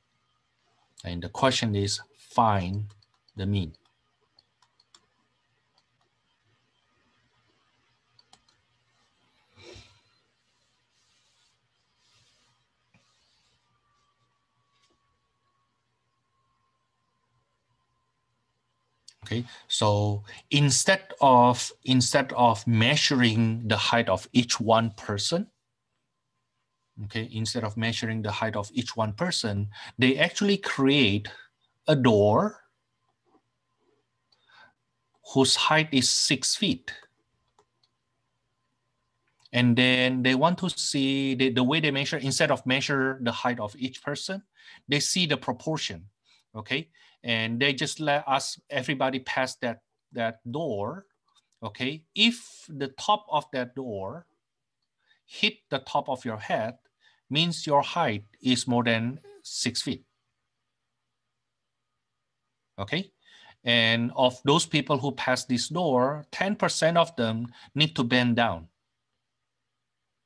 And the question is, find the mean. Okay, so instead of measuring the height of each one person, okay, instead of measuring the height of each one person, they actually create a door whose height is 6 feet. And then they want to see the way they measure, instead of measure the height of each person, they see the proportion, okay? And they just let us, everybody pass that door, okay? If the top of that door hit the top of your head, means your height is more than 6 feet, okay? And of those people who pass this door, 10% of them need to bend down.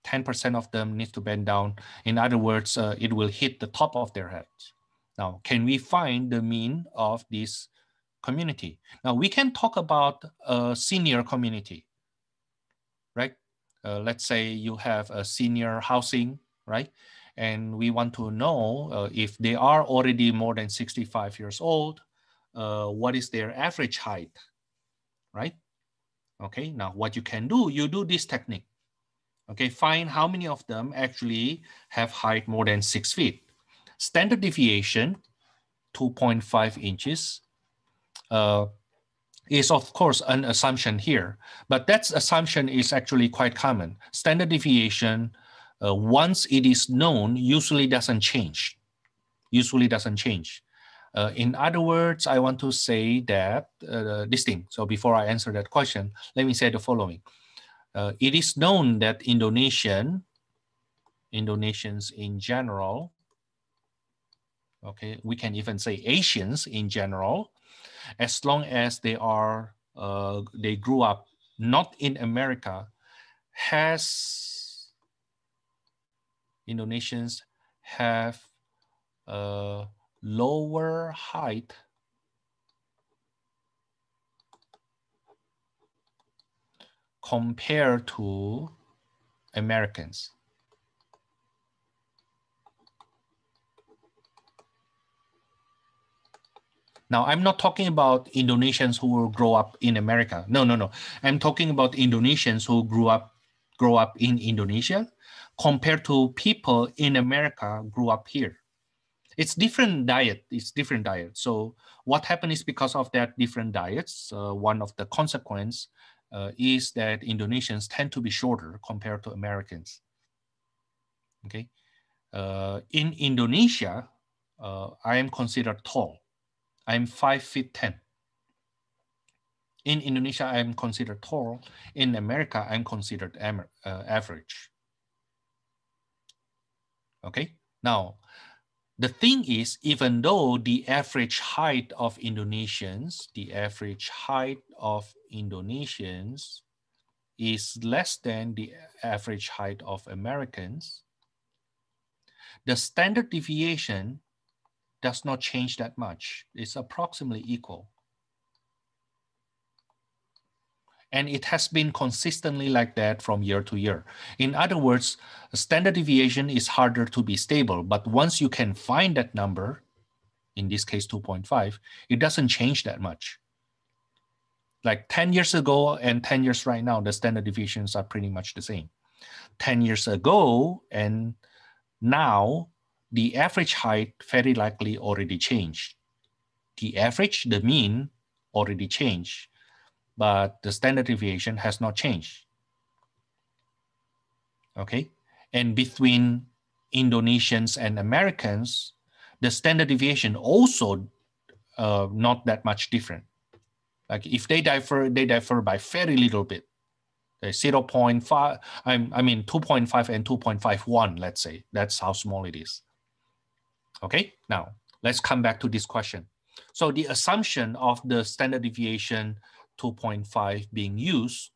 10% of them need to bend down. In other words, it will hit the top of their heads. Now, can we find the mean of this community? Now, we can talk about a senior community, right? Let's say you have a senior housing, right? And we want to know if they are already more than 65 years old, what is their average height, right? Okay, now what you can do, you do this technique. Okay, find how many of them actually have height more than 6 feet. Standard deviation, 2.5 inches, is of course an assumption here, but that assumption is actually quite common. Standard deviation, once it is known, usually doesn't change. In other words, I want to say that this thing. So before I answer that question, let me say the following. It is known that Indonesians in general, okay, we can even say Asians in general, as long as they grew up not in America, Indonesians have a lower height compared to Americans. Now, I'm not talking about Indonesians who will grow up in America. No. I'm talking about Indonesians who grew up in Indonesia compared to people in America grew up here. It's different diet. So what happened is because of that different diets, one of the consequence is that Indonesians tend to be shorter compared to Americans. Okay. In Indonesia, I am considered tall. I'm 5'10". In Indonesia, I'm considered tall. In America, I'm considered average. Okay. Now, the thing is, even though the average height of Indonesians is less than the average height of Americans, the standard deviation does not change that much. It's approximately equal. And it has been consistently like that from year to year. In other words, standard deviation is harder to be stable, but once you can find that number, in this case 2.5, it doesn't change that much. Like 10 years ago and 10 years right now, the standard deviations are pretty much the same. 10 years ago and now, the average height very likely already changed. The average, the mean, already changed, but the standard deviation has not changed. Okay, and between Indonesians and Americans, the standard deviation also not that much different. Like if they differ by very little bit. 0.5, I mean 2.5 and 2.51, let's say. That's how small it is. Okay, now let's come back to this question. So the assumption of the standard deviation 2.5 being used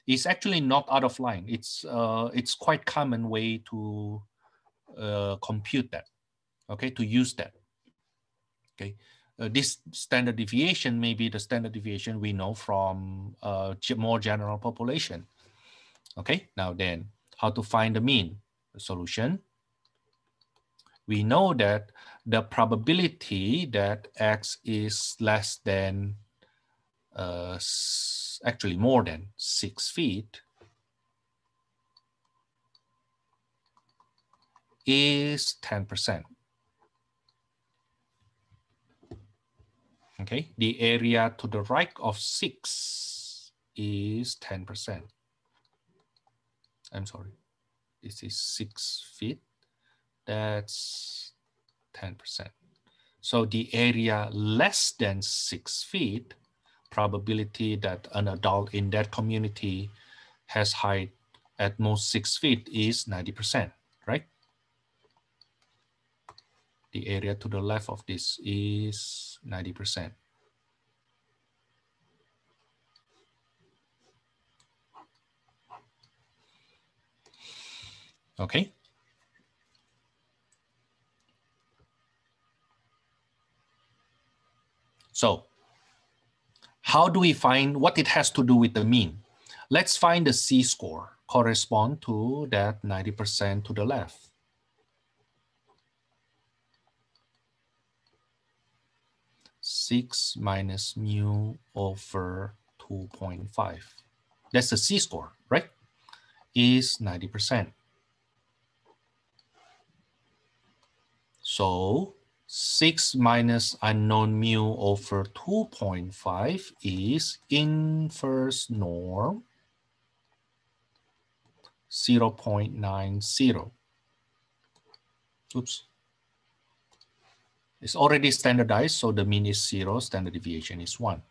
is actually not out of line. It's quite common way to compute that, okay, to use that, okay. This standard deviation may be the standard deviation we know from more general population, okay. Now then, how to find the mean? The solution, we know that the probability that x is less than actually more than 6 feet is 10%. Okay, the area to the right of 6 is 10%. I'm sorry, this is 6 feet, that's 10%. So the area less than 6 feet, probability that an adult in that community has height at most 6 feet is 90%, right? The area to the left of this is 90%. Okay. So how do we find what it has to do with the mean? Let's find the C-score correspond to that 90% to the left. Six minus mu over 2.5. That's the C-score, right? Is 90%. So 6 minus unknown mu over 2.5 is inverse norm 0.90. Oops. It's already standardized, so the mean is 0, standard deviation is 1.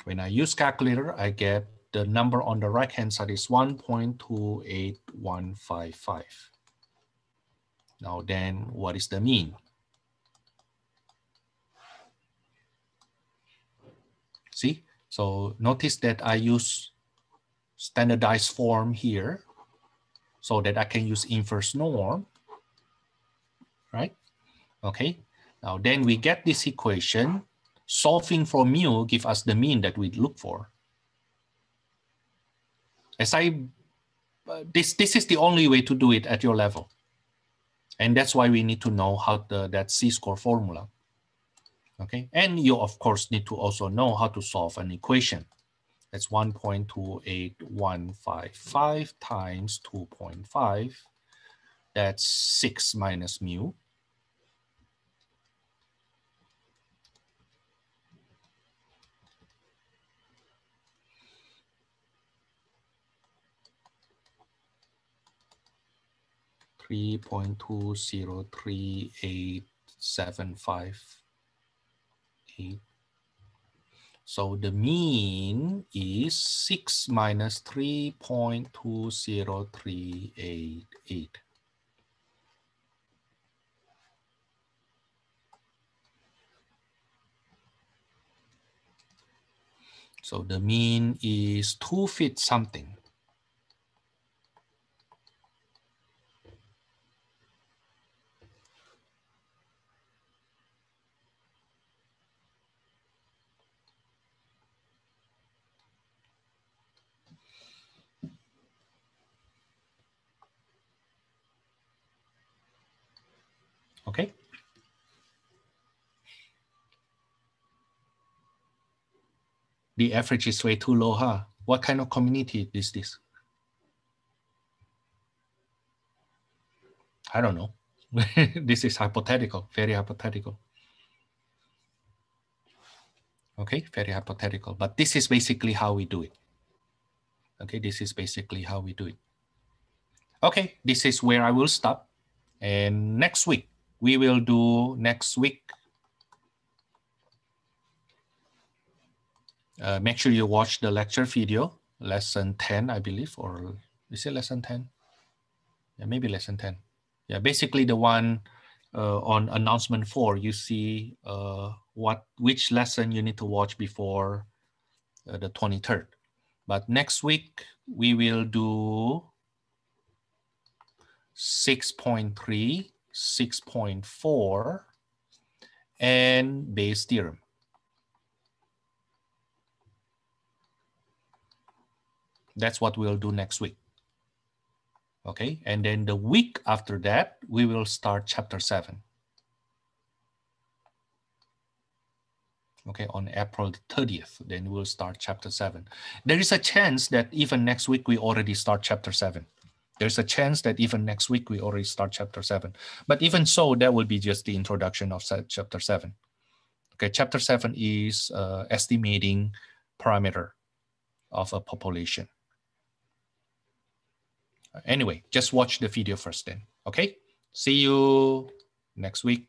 When I use calculator, I get the number on the right-hand side is 1.28155. Now then, what is the mean? See, so notice that I use standardized form here so that I can use inverse norm, right? Okay, now then we get this equation. Solving for mu give us the mean that we look for. As this is the only way to do it at your level. And that's why we need to know how that C-score formula. Okay, and you of course need to also know how to solve an equation. That's 1.28155 times 2.5. That's 6 minus mu. $3.2038758. So the mean is 6 minus 3.20388. So the mean is 2 feet something. Okay. The average is way too low, huh? What kind of community is this? I don't know. This is hypothetical, very hypothetical. Okay, very hypothetical, but this is basically how we do it. Okay, this is basically how we do it. Okay, this is where I will stop. And next week, we will do make sure you watch the lecture video, lesson 10, I believe, or is it lesson 10? Yeah, maybe lesson 10. Yeah, basically the one on announcement 4, you see which lesson you need to watch before the 23rd. But next week, we will do 6.3, 6.4, and Bayes' theorem. That's what we'll do next week. Okay, and then the week after that, we will start chapter 7. Okay, on April 30th, then we'll start chapter 7. There is a chance that even next week we already start chapter 7. There's a chance that even next week we already start chapter 7. But even so, that will be just the introduction of chapter 7. Okay, chapter 7 is estimating parameter of a population. Anyway, just watch the video first then. Okay, see you next week.